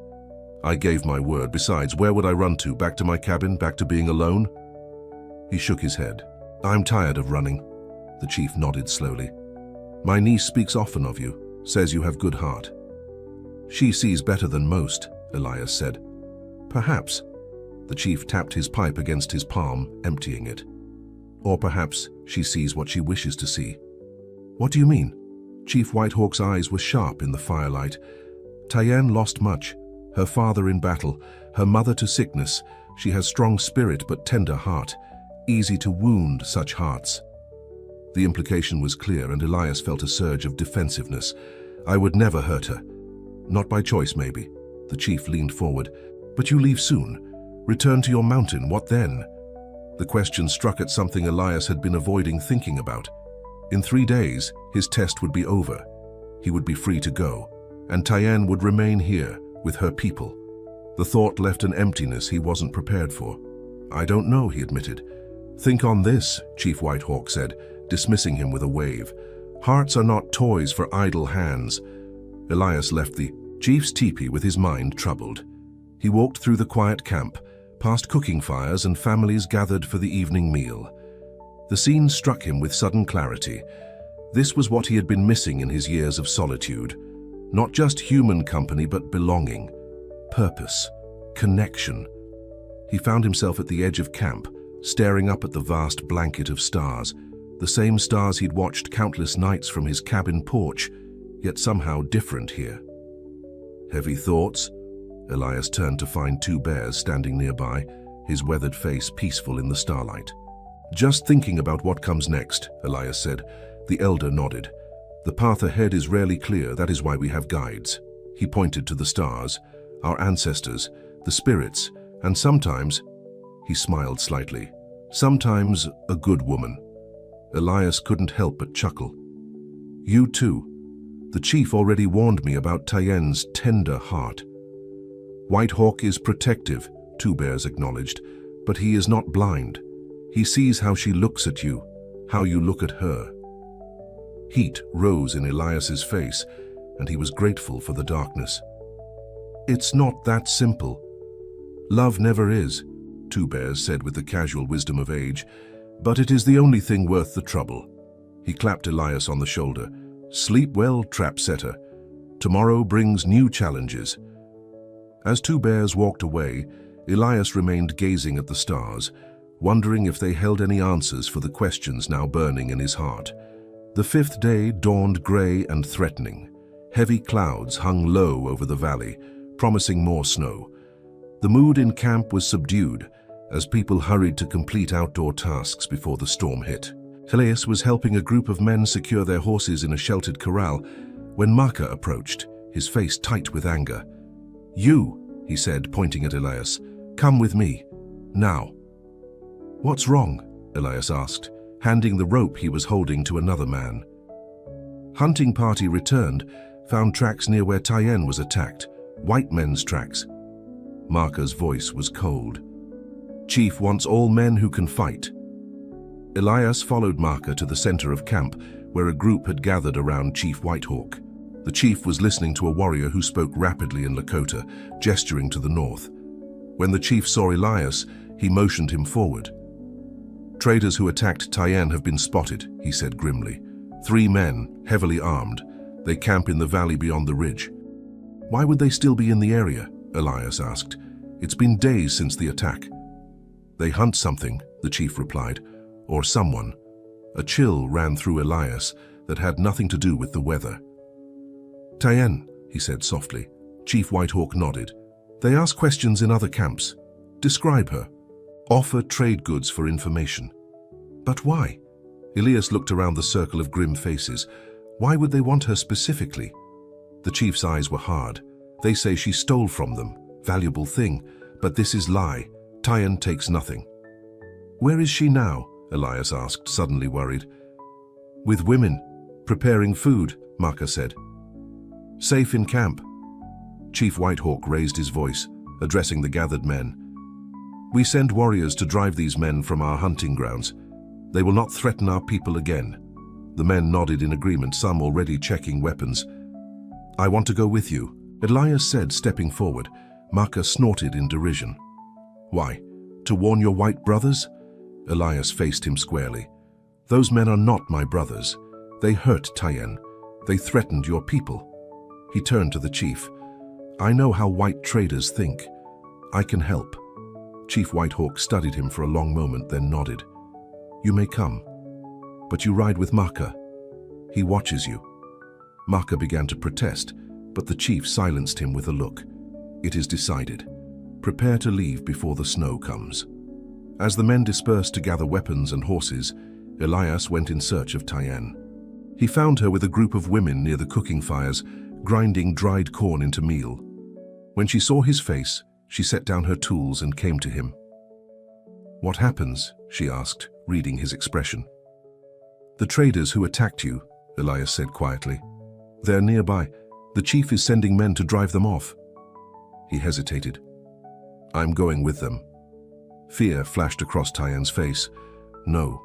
"I gave my word. Besides, where would I run to? Back to my cabin? Back to being alone?" He shook his head. "I'm tired of running." The chief nodded slowly. "My niece speaks often of you, says you have good heart." "She sees better than most," Elias said. "Perhaps." The chief tapped his pipe against his palm, emptying it. "Or perhaps she sees what she wishes to see." "What do you mean?" Chief Whitehawk's eyes were sharp in the firelight. "Tayan lost much. Her father in battle, her mother to sickness. She has strong spirit but tender heart. Easy to wound such hearts." The implication was clear, and Elias felt a surge of defensiveness. "I would never hurt her. Not by choice, maybe." The chief leaned forward. "But you leave soon. Return to your mountain, what then?" The question struck at something Elias had been avoiding thinking about. In 3 days, his test would be over. He would be free to go, and Tayan would remain here with her people. The thought left an emptiness he wasn't prepared for. "I don't know," he admitted. "Think on this," Chief Whitehawk said, dismissing him with a wave. "Hearts are not toys for idle hands." Elias left the chief's teepee with his mind troubled. He walked through the quiet camp, past cooking fires and families gathered for the evening meal. The scene struck him with sudden clarity. This was what he had been missing in his years of solitude. Not just human company, but belonging, purpose, connection. He found himself at the edge of camp, staring up at the vast blanket of stars, the same stars he'd watched countless nights from his cabin porch, yet somehow different here. Heavy thoughts? Elias turned to find 2 bears standing nearby, his weathered face peaceful in the starlight. "Just thinking about what comes next," Elias said. The elder nodded. "The path ahead is rarely clear, that is why we have guides." He pointed to the stars, our ancestors, the spirits, and sometimes, he smiled slightly, sometimes a good woman. Elias couldn't help but chuckle. You too. The chief already warned me about Tyenn's tender heart. White Hawk is protective, Two Bears acknowledged, but he is not blind. He sees how she looks at you, how you look at her. Heat rose in Elias's face, and he was grateful for the darkness. It's not that simple. Love never is, Two Bears said with the casual wisdom of age, but it is the only thing worth the trouble. He clapped Elias on the shoulder. Sleep well, trap setter. Tomorrow brings new challenges. As Two Bears walked away, Elias remained gazing at the stars, wondering if they held any answers for the questions now burning in his heart. The fifth day dawned gray and threatening. Heavy clouds hung low over the valley, promising more snow. The mood in camp was subdued as people hurried to complete outdoor tasks before the storm hit. Elias was helping a group of men secure their horses in a sheltered corral when Maka approached, his face tight with anger. You, he said, pointing at Elias, come with me, now. What's wrong? Elias asked, handing the rope he was holding to another man. Hunting party returned, found tracks near where Tyenn was attacked, white men's tracks. Maka's voice was cold. Chief wants all men who can fight. Elias followed Maka to the center of camp, where a group had gathered around Chief Whitehawk. The chief was listening to a warrior who spoke rapidly in Lakota, gesturing to the north. When the chief saw Elias, he motioned him forward. Traders who attacked Tyenn have been spotted, he said grimly. 3 men, heavily armed. They camp in the valley beyond the ridge. Why would they still be in the area? Elias asked. It's been days since the attack. They hunt something, the chief replied, or someone. A chill ran through Elias that had nothing to do with the weather. Tyenn, he said softly. Chief Whitehawk nodded. They ask questions in other camps. Describe her. Offer trade goods for information. But why? Elias looked around the circle of grim faces. Why would they want her specifically? The chief's eyes were hard. They say she stole from them. Valuable thing. But this is lie. Tyenn takes nothing. Where is she now? Elias asked, suddenly worried. With women. Preparing food, Maka said. Safe in camp. Chief Whitehawk raised his voice, addressing the gathered men. We send warriors to drive these men from our hunting grounds. They will not threaten our people again. The men nodded in agreement, some already checking weapons. I want to go with you, Elias said, stepping forward. Maka snorted in derision. Why? To warn your white brothers? Elias faced him squarely. Those men are not my brothers. They hurt Tyenn. They threatened your people. He turned to the chief. I know how white traders think. I can help. Chief Whitehawk studied him for a long moment, then nodded. You may come, but you ride with Maka. He watches you. Maka began to protest, but the chief silenced him with a look. It is decided. Prepare to leave before the snow comes. As the men dispersed to gather weapons and horses, Elias went in search of Tyenn. He found her with a group of women near the cooking fires, grinding dried corn into meal. When she saw his face, she set down her tools and came to him. What happens? She asked, reading his expression. The traders who attacked you, Elias said quietly. They're nearby. The chief is sending men to drive them off. He hesitated. I'm going with them. Fear flashed across Tyenn's face. No,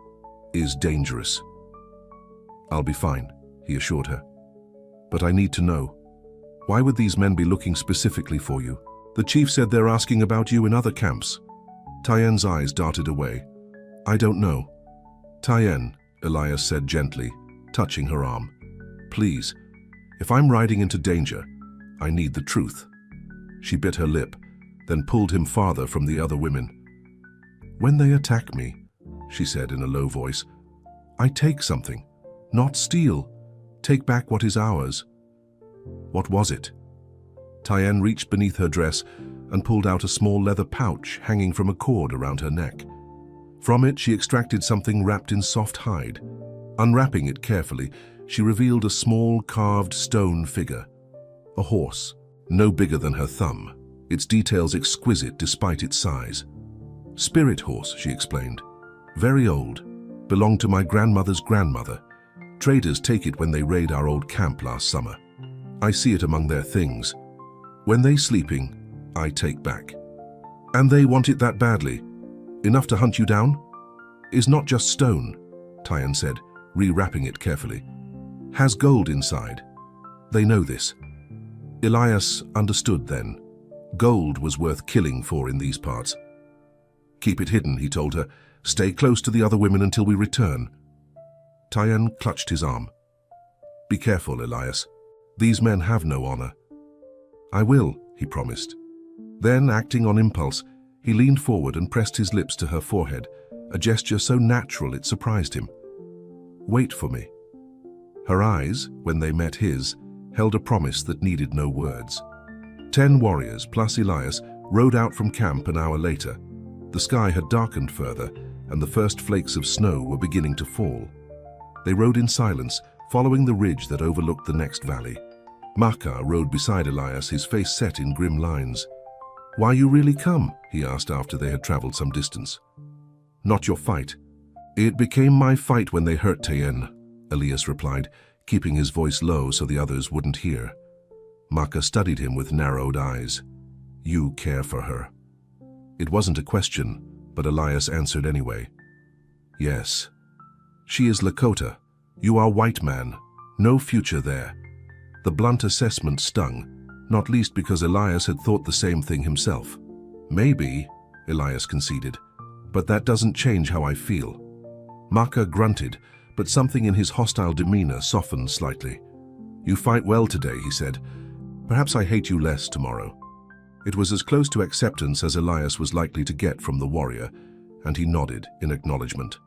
is dangerous. I'll be fine, he assured her. But I need to know. Why would these men be looking specifically for you? The chief said they're asking about you in other camps. Tyenn's eyes darted away. I don't know. Tyenn, Elias said gently, touching her arm. Please, if I'm riding into danger, I need the truth. She bit her lip, then pulled him farther from the other women. When they attack me, she said in a low voice, I take something, not steal. Take back what is ours. What was it? Tyenn reached beneath her dress and pulled out a small leather pouch hanging from a cord around her neck. From it, she extracted something wrapped in soft hide. Unwrapping it carefully, she revealed a small carved stone figure. A horse, no bigger than her thumb, its details exquisite despite its size. Spirit horse, she explained. Very old. Belonged to my grandmother's grandmother. Traders take it when they raid our old camp last summer. I see it among their things. When they sleeping, I take back. And they want it that badly? Enough to hunt you down? Is not just stone, Tyan said, rewrapping it carefully. Has gold inside. They know this. Elias understood then. Gold was worth killing for in these parts. Keep it hidden, he told her. Stay close to the other women until we return. Tyan clutched his arm. Be careful, Elias. These men have no honor. I will, he promised. Then, acting on impulse, he leaned forward and pressed his lips to her forehead, a gesture so natural it surprised him. Wait for me. Her eyes, when they met his, held a promise that needed no words. 10 warriors plus Elias rode out from camp an hour later. The sky had darkened further, and the first flakes of snow were beginning to fall. They rode in silence, following the ridge that overlooked the next valley. Maka rode beside Elias, his face set in grim lines. Why you really come? He asked after they had traveled some distance. Not your fight. It became my fight when they hurt Tyen, Elias replied, keeping his voice low so the others wouldn't hear. Maka studied him with narrowed eyes. You care for her. It wasn't a question, but Elias answered anyway. Yes. She is Lakota. You are white man. No future there. The blunt assessment stung, not least because Elias had thought the same thing himself. Maybe, Elias conceded, but that doesn't change how I feel. Maka grunted, but something in his hostile demeanor softened slightly. You fight well today, he said. Perhaps I hate you less tomorrow. It was as close to acceptance as Elias was likely to get from the warrior, and he nodded in acknowledgement.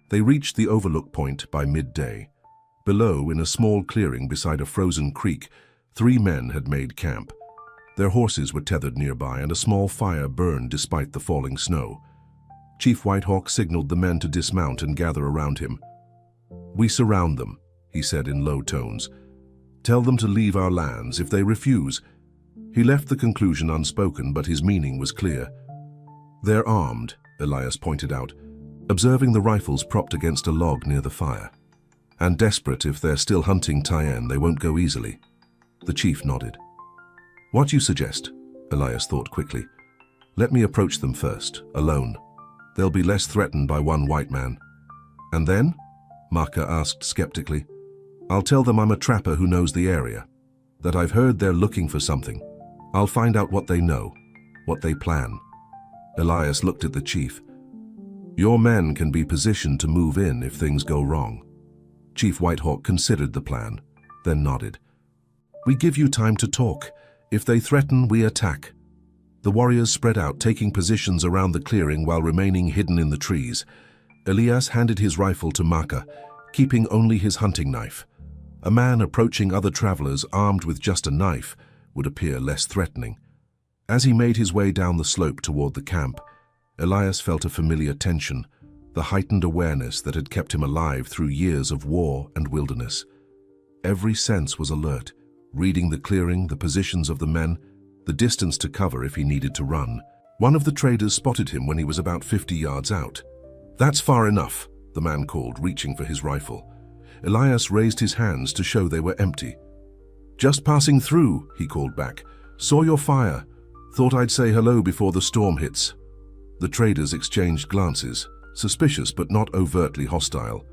They reached the overlook point by midday. Below, in a small clearing beside a frozen creek, 3 men had made camp. Their horses were tethered nearby, and a small fire burned despite the falling snow. Chief Whitehawk signaled the men to dismount and gather around him. We surround them, he said in low tones. Tell them to leave our lands. If they refuse, he left the conclusion unspoken, but his meaning was clear. They're armed, Elias pointed out, observing the rifles propped against a log near the fire. And desperate. If they're still hunting Tyen, they won't go easily. The chief nodded. What you suggest? Elias thought quickly. Let me approach them first, alone. They'll be less threatened by one white man. And then? Maka asked skeptically. I'll tell them I'm a trapper who knows the area, that I've heard they're looking for something. I'll find out what they know, what they plan. Elias looked at the chief. Your men can be positioned to move in if things go wrong. Chief Whitehawk considered the plan, then nodded. We give you time to talk. If they threaten, we attack. The warriors spread out, taking positions around the clearing while remaining hidden in the trees. Elias handed his rifle to Maka, keeping only his hunting knife. A man approaching other travelers armed with just a knife would appear less threatening. As he made his way down the slope toward the camp, Elias felt a familiar tension, the heightened awareness that had kept him alive through years of war and wilderness. Every sense was alert, reading the clearing, the positions of the men, the distance to cover if he needed to run. One of the traders spotted him when he was about 50 yards out. That's far enough, the man called, reaching for his rifle. Elias raised his hands to show they were empty. Just passing through, he called back. Saw your fire. Thought I'd say hello before the storm hits. The traders exchanged glances, suspicious but not overtly hostile.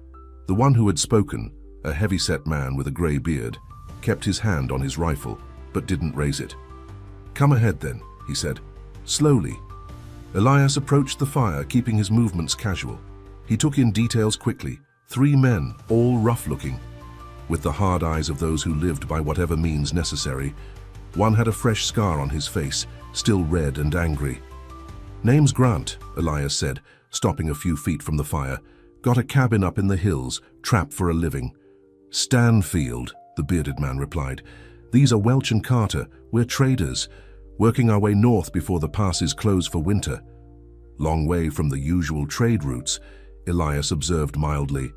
The one who had spoken, a heavy-set man with a grey beard, kept his hand on his rifle, but didn't raise it. Come ahead then, he said, slowly. Elias approached the fire, keeping his movements casual. He took in details quickly. 3 men, all rough-looking, with the hard eyes of those who lived by whatever means necessary. One had a fresh scar on his face, still red and angry. Name's Grant, Elias said, stopping a few feet from the fire. Got a cabin up in the hills, trap for a living. Stanfield, the bearded man replied. These are Welch and Carter. We're traders, working our way north before the passes close for winter. Long way from the usual trade routes, Elias observed mildly.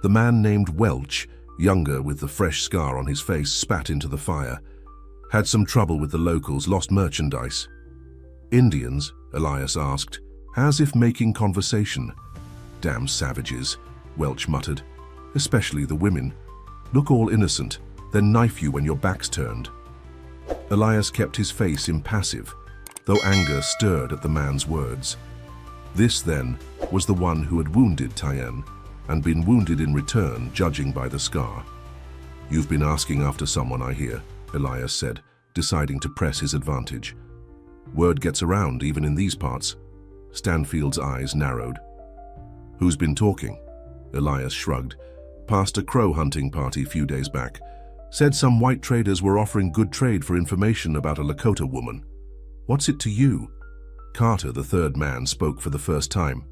The man named Welch, younger with the fresh scar on his face, spat into the fire. Had some trouble with the locals, lost merchandise. Indians? Elias asked, as if making conversation. Damn savages, Welch muttered. Especially the women. Look all innocent, then knife you when your back's turned. Elias kept his face impassive, though anger stirred at the man's words. This, then, was the one who had wounded Tyann, and been wounded in return, judging by the scar. You've been asking after someone, I hear, Elias said, deciding to press his advantage. Word gets around, even in these parts. Stanfield's eyes narrowed. Who's been talking? Elias shrugged. Passed a crow hunting party a few days back. Said some white traders were offering good trade for information about a Lakota woman. What's it to you? Carter, the third man, spoke for the first time.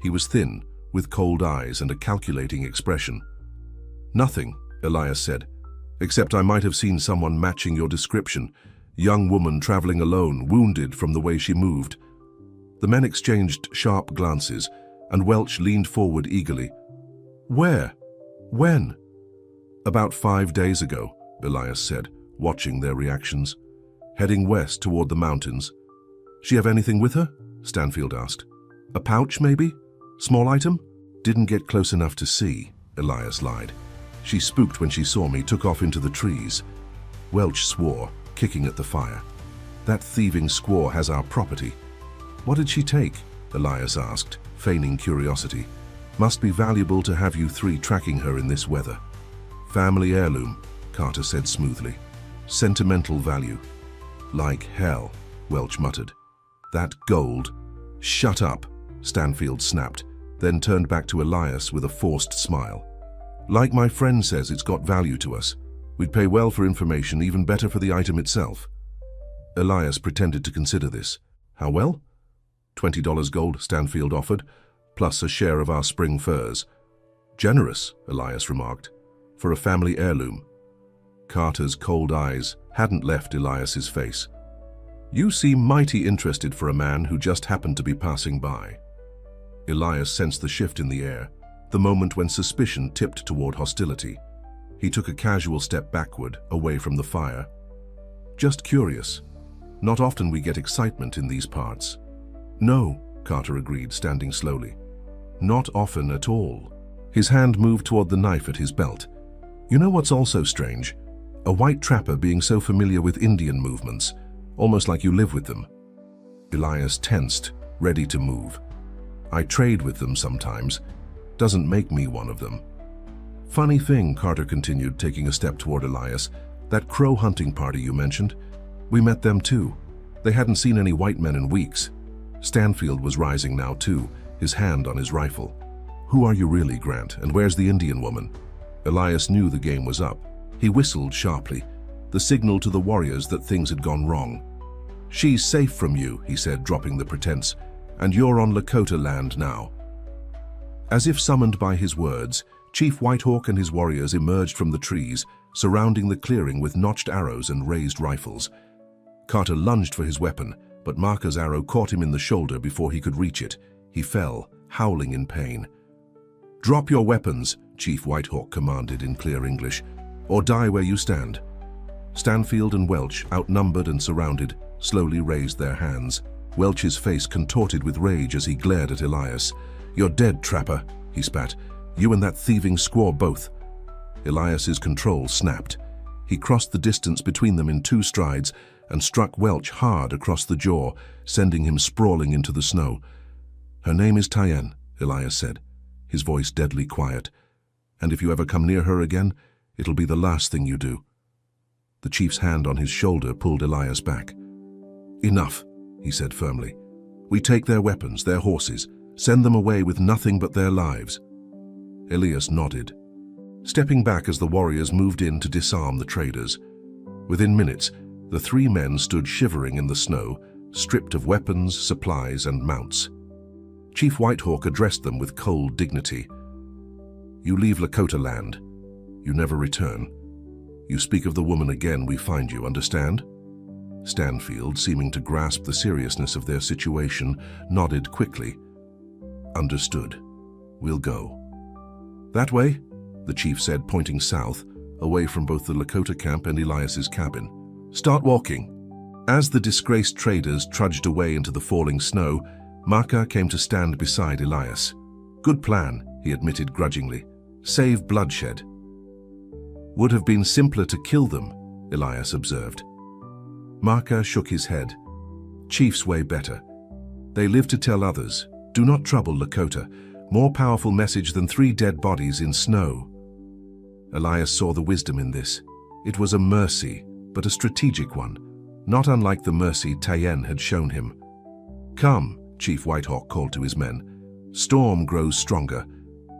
He was thin, with cold eyes and a calculating expression. Nothing, Elias said, except I might have seen someone matching your description. Young woman traveling alone, wounded from the way she moved. The men exchanged sharp glances, and Welch leaned forward eagerly. Where? When? About 5 days ago, Elias said, watching their reactions. Heading west toward the mountains. She have anything with her? Stanfield asked. A pouch, maybe? Small item? Didn't get close enough to see, Elias lied. She spooked when she saw me, took off into the trees. Welch swore, kicking at the fire. That thieving squaw has our property. What did she take? Elias asked, feigning curiosity. Must be valuable to have you three tracking her in this weather. Family heirloom, Carter said smoothly. Sentimental value. Like hell, Welch muttered. That gold. Shut up, Stanfield snapped, then turned back to Elias with a forced smile. Like my friend says, it's got value to us. We'd pay well for information, even better for the item itself. Elias pretended to consider this. How well? $20 gold, Stanfield offered, plus a share of our spring furs. Generous, Elias remarked, for a family heirloom. Carter's cold eyes hadn't left Elias's face. You seem mighty interested for a man who just happened to be passing by. Elias sensed the shift in the air, the moment when suspicion tipped toward hostility. He took a casual step backward, away from the fire. Just curious. Not often we get excitement in these parts. No, Carter agreed, standing slowly. Not often at all. His hand moved toward the knife at his belt. You know what's also strange? A white trapper being so familiar with Indian movements, almost like you live with them. Elias tensed, ready to move. I trade with them sometimes. Doesn't make me one of them. Funny thing, Carter continued, taking a step toward Elias. That crow hunting party you mentioned, we met them too. They hadn't seen any white men in weeks. Stanfield was rising now too, his hand on his rifle. Who are you really, Grant, and where's the Indian woman? Elias knew the game was up. He whistled sharply, the signal to the warriors that things had gone wrong. She's safe from you, he said, dropping the pretense, and you're on Lakota land now. As if summoned by his words, Chief Whitehawk and his warriors emerged from the trees, surrounding the clearing with notched arrows and raised rifles. Carter lunged for his weapon, but Marker's arrow caught him in the shoulder before he could reach it. He fell, howling in pain. Drop your weapons, Chief Whitehawk commanded in clear English, or die where you stand. Stanfield and Welch, outnumbered and surrounded, slowly raised their hands. Welch's face contorted with rage as he glared at Elias. You're dead, trapper, he spat. You and that thieving squaw both. Elias's control snapped. He crossed the distance between them in 2 strides and struck Welch hard across the jaw, sending him sprawling into the snow. Her name is Tyann, Elias said, his voice deadly quiet. And if you ever come near her again, it'll be the last thing you do. The chief's hand on his shoulder pulled Elias back. Enough, he said firmly. We take their weapons, their horses, send them away with nothing but their lives. Elias nodded, stepping back as the warriors moved in to disarm the traders. Within minutes, the 3 men stood shivering in the snow, stripped of weapons, supplies, and mounts. Chief Whitehawk addressed them with cold dignity. You leave Lakota land. You never return. You speak of the woman again, we find you, understand? Stanfield, seeming to grasp the seriousness of their situation, nodded quickly. Understood. We'll go. That way, the chief said, pointing south, away from both the Lakota camp and Elias's cabin. Start walking. As the disgraced traders trudged away into the falling snow, Maka came to stand beside Elias. Good plan, he admitted grudgingly. Save bloodshed. Would have been simpler to kill them, Elias observed. Maka shook his head. Chiefs way better. They live to tell others. Do not trouble Lakota. More powerful message than 3 dead bodies in snow. Elias saw the wisdom in this. It was a mercy, but a strategic one, not unlike the mercy Tayen had shown him. Come, Chief Whitehawk called to his men. Storm grows stronger.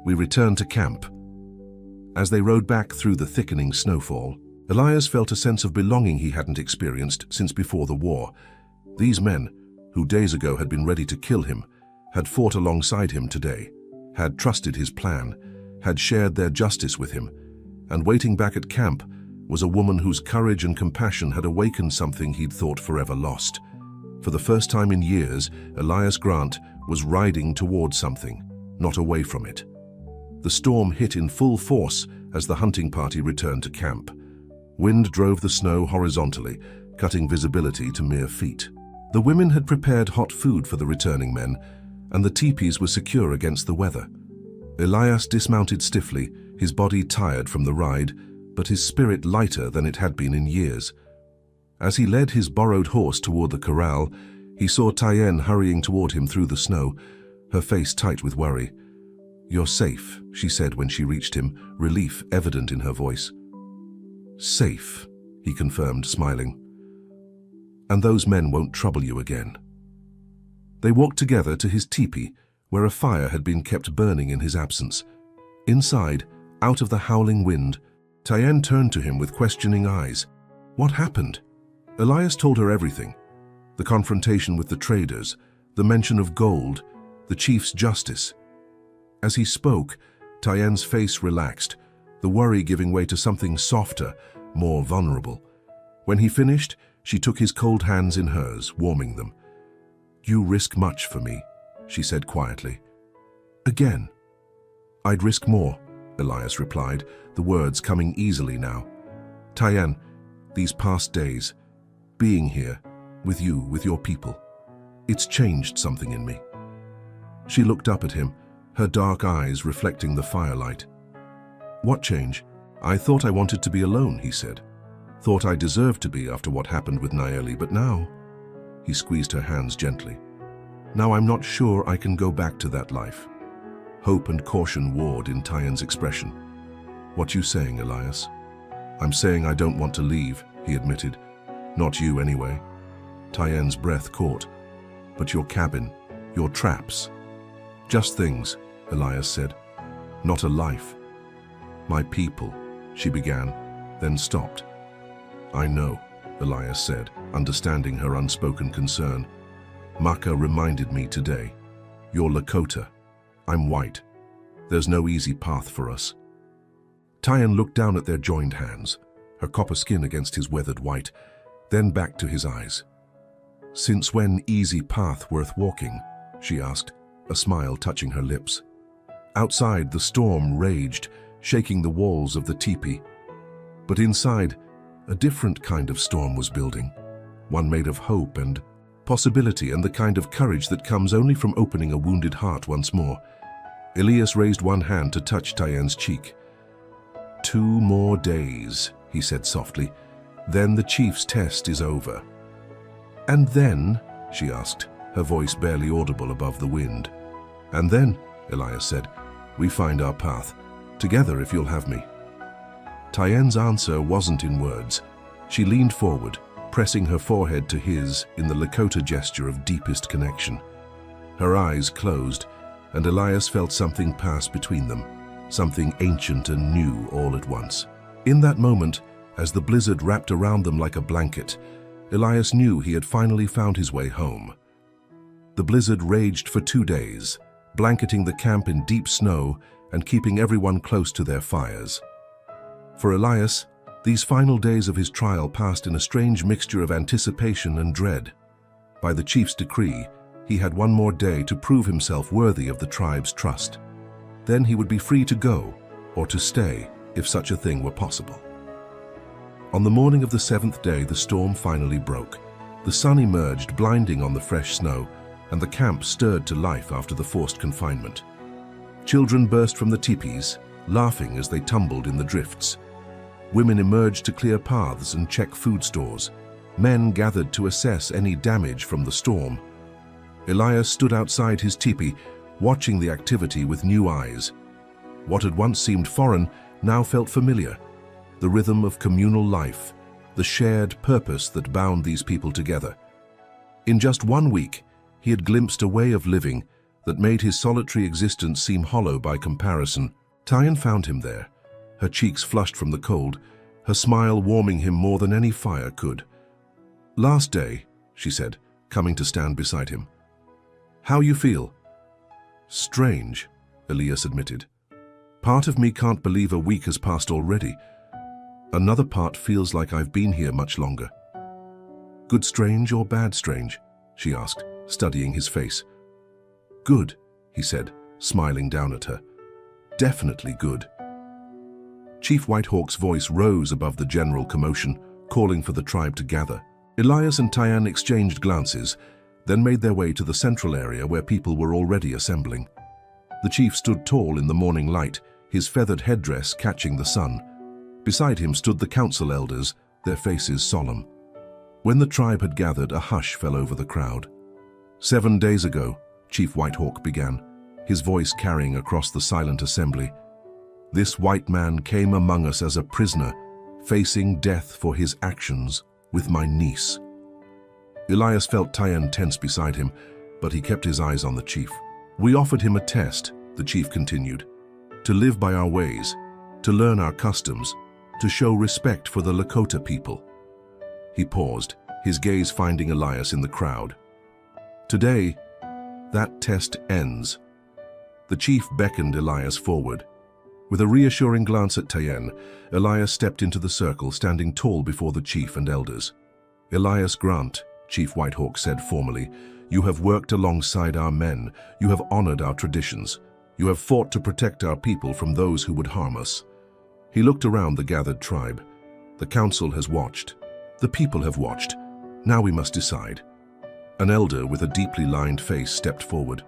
We return to camp. As they rode back through the thickening snowfall, Elias felt a sense of belonging he hadn't experienced since before the war. These men, who days ago had been ready to kill him, had fought alongside him today, had trusted his plan, had shared their justice with him, and waiting back at camp was a woman whose courage and compassion had awakened something he'd thought forever lost. For the first time in years, Elias Grant was riding towards something, not away from it. The storm hit in full force as the hunting party returned to camp. Wind drove the snow horizontally, cutting visibility to mere feet. The women had prepared hot food for the returning men, and the teepees were secure against the weather. Elias dismounted stiffly, his body tired from the ride, but his spirit lighter than it had been in years. As he led his borrowed horse toward the corral, he saw Tayen hurrying toward him through the snow, her face tight with worry. "You're safe," she said when she reached him, relief evident in her voice. "Safe," he confirmed, smiling. "And those men won't trouble you again." They walked together to his teepee, where a fire had been kept burning in his absence. Inside, out of the howling wind, Tayen turned to him with questioning eyes. What happened? Elias told her everything. The confrontation with the traders, the mention of gold, the chief's justice. As he spoke, Tayen's face relaxed, the worry giving way to something softer, more vulnerable. When he finished, she took his cold hands in hers, warming them. "You risk much for me," she said quietly. "Again." "I'd risk more," Elias replied, the words coming easily now. "Tayen, these past days, being here, with you, with your people, it's changed something in me." She looked up at him, her dark eyes reflecting the firelight. "What change? I thought I wanted to be alone," he said. "Thought I deserved to be after what happened with Nayeli, but now..." He squeezed her hands gently. "Now I'm not sure I can go back to that life." Hope and caution warred in Tayen's expression. "What you saying, Elias?" "I'm saying I don't want to leave," he admitted. "Not you, anyway." Tayen's breath caught. "But your cabin, your traps." "Just things," Elias said. "Not a life." "My people," she began, then stopped. "I know," Elias said, understanding her unspoken concern. "Maka reminded me today. You're Lakota. I'm white. There's no easy path for us." Tayen looked down at their joined hands, her copper skin against his weathered white, then back to his eyes. "Since when easy path worth walking?" she asked, a smile touching her lips. Outside, the storm raged, shaking the walls of the teepee. But inside, a different kind of storm was building, one made of hope and possibility and the kind of courage that comes only from opening a wounded heart once more. Elias raised one hand to touch Tayen's cheek. 2 more days, he said softly. "Then the chief's test is over." "And then?" she asked, her voice barely audible above the wind. "And then," Elias said, "we find our path. Together, if you'll have me." Tayen's answer wasn't in words. She leaned forward, pressing her forehead to his in the Lakota gesture of deepest connection. Her eyes closed, and Elias felt something pass between them, something ancient and new all at once. In that moment, as the blizzard wrapped around them like a blanket, Elias knew he had finally found his way home. The blizzard raged for 2 days, blanketing the camp in deep snow and keeping everyone close to their fires. For Elias, these final days of his trial passed in a strange mixture of anticipation and dread. By the chief's decree, he had 1 more day to prove himself worthy of the tribe's trust. Then he would be free to go, or to stay, if such a thing were possible. On the morning of the 7th day, the storm finally broke. The sun emerged, blinding on the fresh snow, and the camp stirred to life after the forced confinement. Children burst from the teepees, laughing as they tumbled in the drifts. Women emerged to clear paths and check food stores. Men gathered to assess any damage from the storm. Elias stood outside his teepee, watching the activity with new eyes. What had once seemed foreign now felt familiar. The rhythm of communal life, the shared purpose that bound these people together. In just 1 week, he had glimpsed a way of living that made his solitary existence seem hollow by comparison. Tyann found him there, her cheeks flushed from the cold, her smile warming him more than any fire could. "Last day," she said, coming to stand beside him. "How you feel?" "Strange," Elias admitted. "Part of me can't believe a week has passed already. Another part feels like I've been here much longer." "Good strange or bad strange?" she asked, studying his face. "Good," he said, smiling down at her. "Definitely good." Chief Whitehawk's voice rose above the general commotion, calling for the tribe to gather. Elias and Tyann exchanged glances, then made their way to the central area where people were already assembling. The chief stood tall in the morning light, his feathered headdress catching the sun. Beside him stood the council elders, their faces solemn. When the tribe had gathered, a hush fell over the crowd. 7 days ago, Chief Whitehawk began, his voice carrying across the silent assembly. "This white man came among us as a prisoner, facing death for his actions with my niece." Elias felt Tyann tense beside him, but he kept his eyes on the chief. "We offered him a test," the chief continued, "to live by our ways, to learn our customs, to show respect for the Lakota people." He paused, his gaze finding Elias in the crowd. "Today, that test ends." The chief beckoned Elias forward. With a reassuring glance at Tyann, Elias stepped into the circle, standing tall before the chief and elders. "Elias Grant," Chief Whitehawk said formally, "you have worked alongside our men, you have honored our traditions, you have fought to protect our people from those who would harm us." He looked around the gathered tribe. "The council has watched. The people have watched. Now we must decide." An elder with a deeply lined face stepped forward.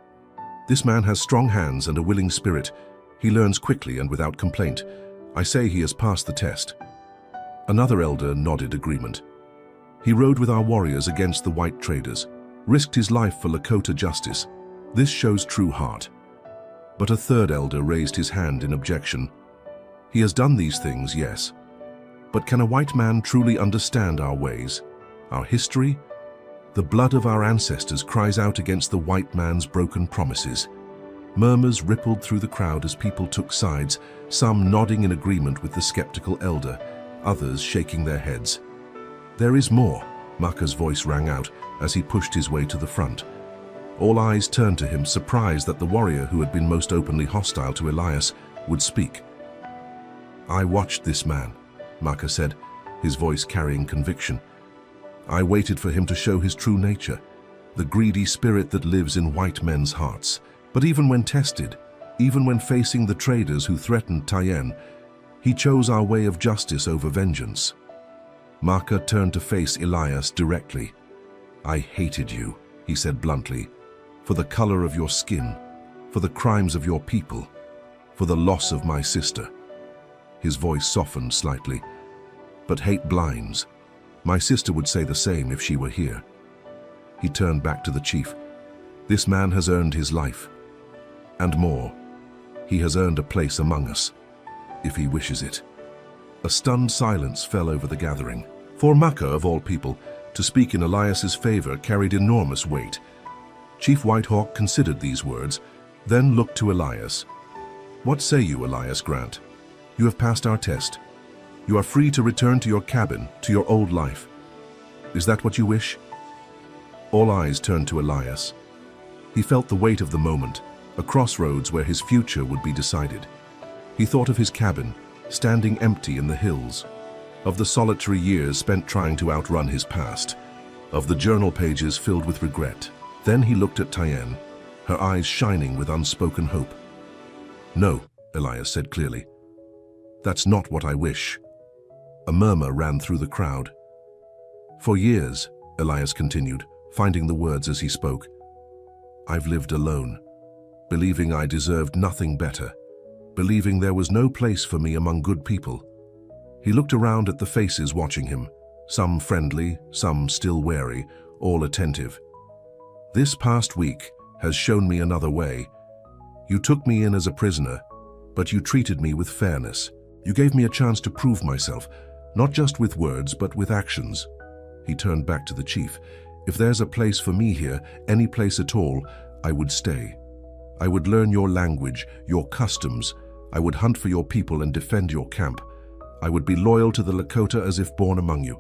"This man has strong hands and a willing spirit. He learns quickly and without complaint. I say he has passed the test." Another elder nodded agreement. "He rode with our warriors against the white traders, risked his life for Lakota justice. This shows true heart." But a third elder raised his hand in objection. "He has done these things, yes. But can a white man truly understand our ways, our history? The blood of our ancestors cries out against the white man's broken promises." Murmurs rippled through the crowd as people took sides, some nodding in agreement with the skeptical elder, others shaking their heads. "There is more," Maka's voice rang out as he pushed his way to the front. All eyes turned to him, surprised that the warrior who had been most openly hostile to Elias would speak. "I watched this man," Maka said, his voice carrying conviction. "I waited for him to show his true nature, the greedy spirit that lives in white men's hearts. But even when tested, even when facing the traders who threatened Tyann, he chose our way of justice over vengeance." Maka turned to face Elias directly. "I hated you," he said bluntly, "for the color of your skin, for the crimes of your people, for the loss of my sister." His voice softened slightly. "But hate blinds. My sister would say the same if she were here." He turned back to the chief. "This man has earned his life. And more, he has earned a place among us, if he wishes it." A stunned silence fell over the gathering. For Maka, of all people, to speak in Elias's favor carried enormous weight. Chief Whitehawk considered these words, then looked to Elias. "What say you, Elias Grant? You have passed our test. You are free to return to your cabin, to your old life. Is that what you wish?" All eyes turned to Elias. He felt the weight of the moment, a crossroads where his future would be decided. He thought of his cabin, standing empty in the hills, of the solitary years spent trying to outrun his past, of the journal pages filled with regret. Then he looked at Tyann, her eyes shining with unspoken hope. "No," Elias said clearly. "That's not what I wish." A murmur ran through the crowd. "For years," Elias continued, finding the words as he spoke, "I've lived alone. believing I deserved nothing better, believing there was no place for me among good people. He looked around at the faces watching him, some friendly, some still wary, all attentive. This past week has shown me another way. You took me in as a prisoner, but you treated me with fairness. You gave me a chance to prove myself, not just with words, but with actions. He turned back to the chief. If there's a place for me here, any place at all, I would stay. I would learn your language, your customs. I would hunt for your people and defend your camp. I would be loyal to the Lakota as if born among you.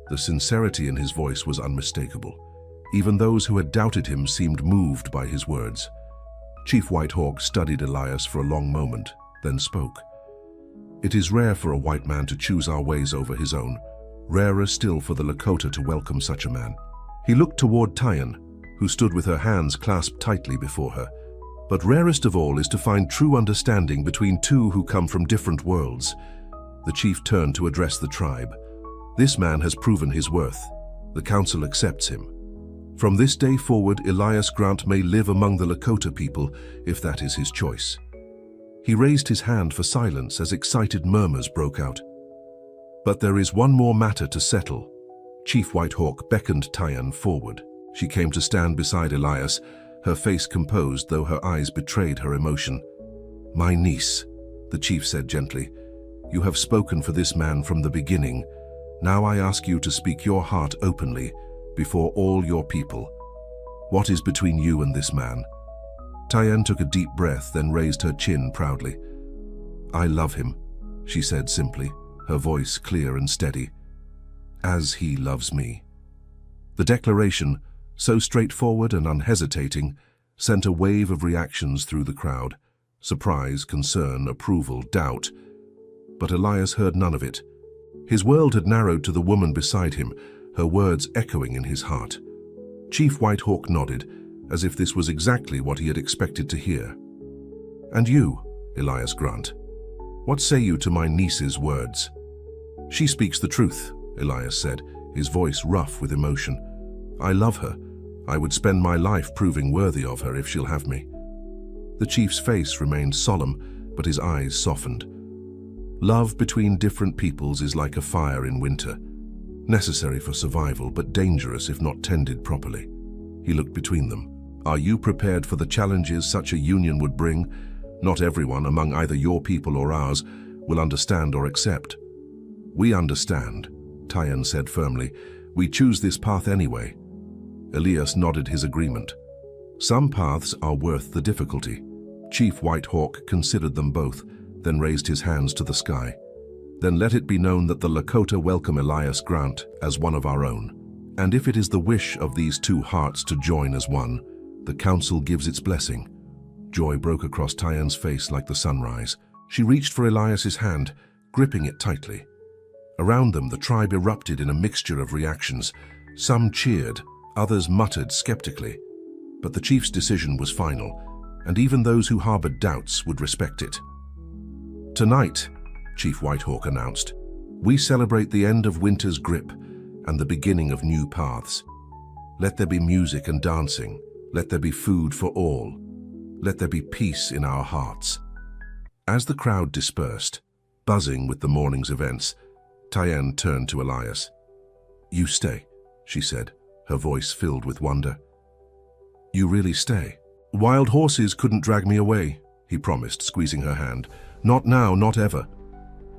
The sincerity in his voice was unmistakable. Even those who had doubted him seemed moved by his words. Chief Whitehawk studied Elias for a long moment, then spoke. It is rare for a white man to choose our ways over his own. Rarer still for the Lakota to welcome such a man. He looked toward Tyan, who stood with her hands clasped tightly before her. But rarest of all is to find true understanding between two who come from different worlds. The chief turned to address the tribe. This man has proven his worth. The council accepts him. From this day forward, Elias Grant may live among the Lakota people, if that is his choice. He raised his hand for silence as excited murmurs broke out. But there is one more matter to settle. Chief Whitehawk beckoned Tyan forward. She came to stand beside Elias, her face composed though her eyes betrayed her emotion. "My niece," the chief said gently, "you have spoken for this man from the beginning. Now I ask you to speak your heart openly, before all your people. What is between you and this man?" Tyan took a deep breath, then raised her chin proudly. "I love him," she said simply, her voice clear and steady. "As he loves me." The declaration, so straightforward and unhesitating, sent a wave of reactions through the crowd. Surprise, concern, approval, doubt. But Elias heard none of it. His world had narrowed to the woman beside him, her words echoing in his heart. Chief Whitehawk nodded, as if this was exactly what he had expected to hear. "And you, Elias Grant, what say you to my niece's words?" "She speaks the truth," Elias said, his voice rough with emotion. "I love her. I would spend my life proving worthy of her if she'll have me." The chief's face remained solemn, but his eyes softened. Love between different peoples is like a fire in winter, necessary for survival but dangerous if not tended properly. He looked between them. "Are you prepared for the challenges such a union would bring? Not everyone among either your people or ours will understand or accept." "We understand," Tyan said firmly. "We choose this path anyway." Elias nodded his agreement. Some paths are worth the difficulty. Chief Whitehawk considered them both, then raised his hands to the sky. "Then let it be known that the Lakota welcome Elias Grant as one of our own. And if it is the wish of these two hearts to join as one, the council gives its blessing." Joy broke across Tyan's face like the sunrise. She reached for Elias's hand, gripping it tightly. Around them, the tribe erupted in a mixture of reactions. Some cheered, others muttered skeptically. But the chief's decision was final, and even those who harbored doubts would respect it. "Tonight," Chief Whitehawk announced, "we celebrate the end of winter's grip and the beginning of new paths. Let there be music and dancing. Let there be food for all. Let there be peace in our hearts." As the crowd dispersed, buzzing with the morning's events, Tyan turned to Elias. "You stay," she said, her voice filled with wonder. "You really stay?" "Wild horses couldn't drag me away," he promised, squeezing her hand. "Not now, not ever."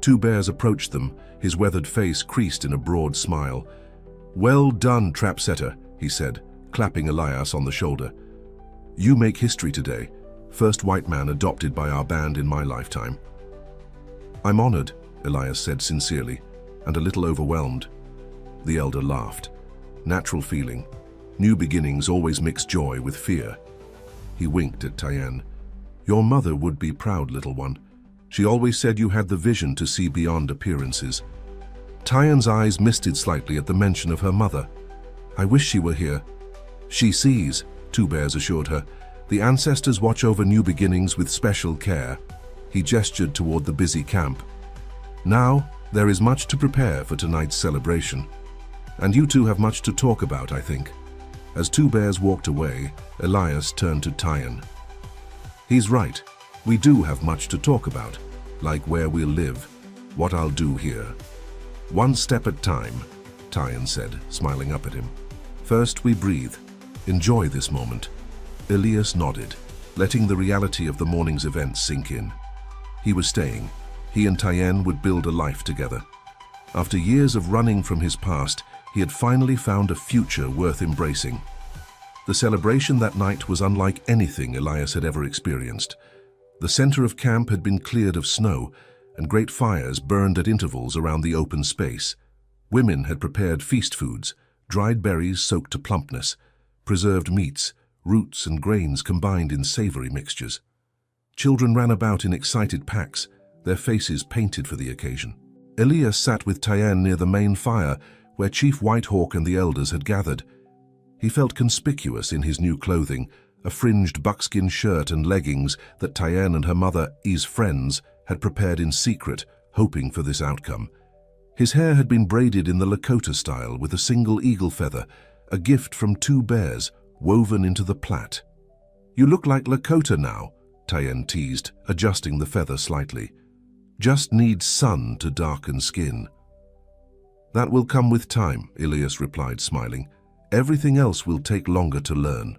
Two Bears approached them, his weathered face creased in a broad smile. "Well done, trap-setter," he said, clapping Elias on the shoulder. "You make history today, first white man adopted by our band in my lifetime." "I'm honored," Elias said sincerely, and a little overwhelmed. The elder laughed. "Natural feeling. New beginnings always mix joy with fear." He winked at Tyan. "Your mother would be proud, little one. She always said you had the vision to see beyond appearances." Tyan's eyes misted slightly at the mention of her mother. "I wish she were here." "She sees," Two Bears assured her. "The ancestors watch over new beginnings with special care." He gestured toward the busy camp. "Now, there is much to prepare for tonight's celebration. And you two have much to talk about, I think." As Two Bears walked away, Elias turned to Tyan. He's right. We do have much to talk about, like where we'll live, what I'll do here. One step at a time, Tyan said, smiling up at him. First we breathe. Enjoy this moment. Elias nodded, letting the reality of the morning's events sink in. He was staying. He and Tyan would build a life together. After years of running from his past, he had finally found a future worth embracing. The celebration that night was unlike anything Elias had ever experienced. The center of camp had been cleared of snow, and great fires burned at intervals around the open space. Women had prepared feast foods, dried berries soaked to plumpness, preserved meats, roots and grains combined in savory mixtures. Children ran about in excited packs, their faces painted for the occasion. Elias sat with Tyan near the main fire, where Chief Whitehawk and the elders had gathered. He felt conspicuous in his new clothing, a fringed buckskin shirt and leggings that Tyan and her mother, E's friends, had prepared in secret, hoping for this outcome. His hair had been braided in the Lakota style with a single eagle feather, a gift from 2 bears, woven into the plait. "You look like Lakota now," Tyan teased, adjusting the feather slightly. "Just need sun to darken skin." "That will come with time," Elias replied, smiling. "Everything else will take longer to learn."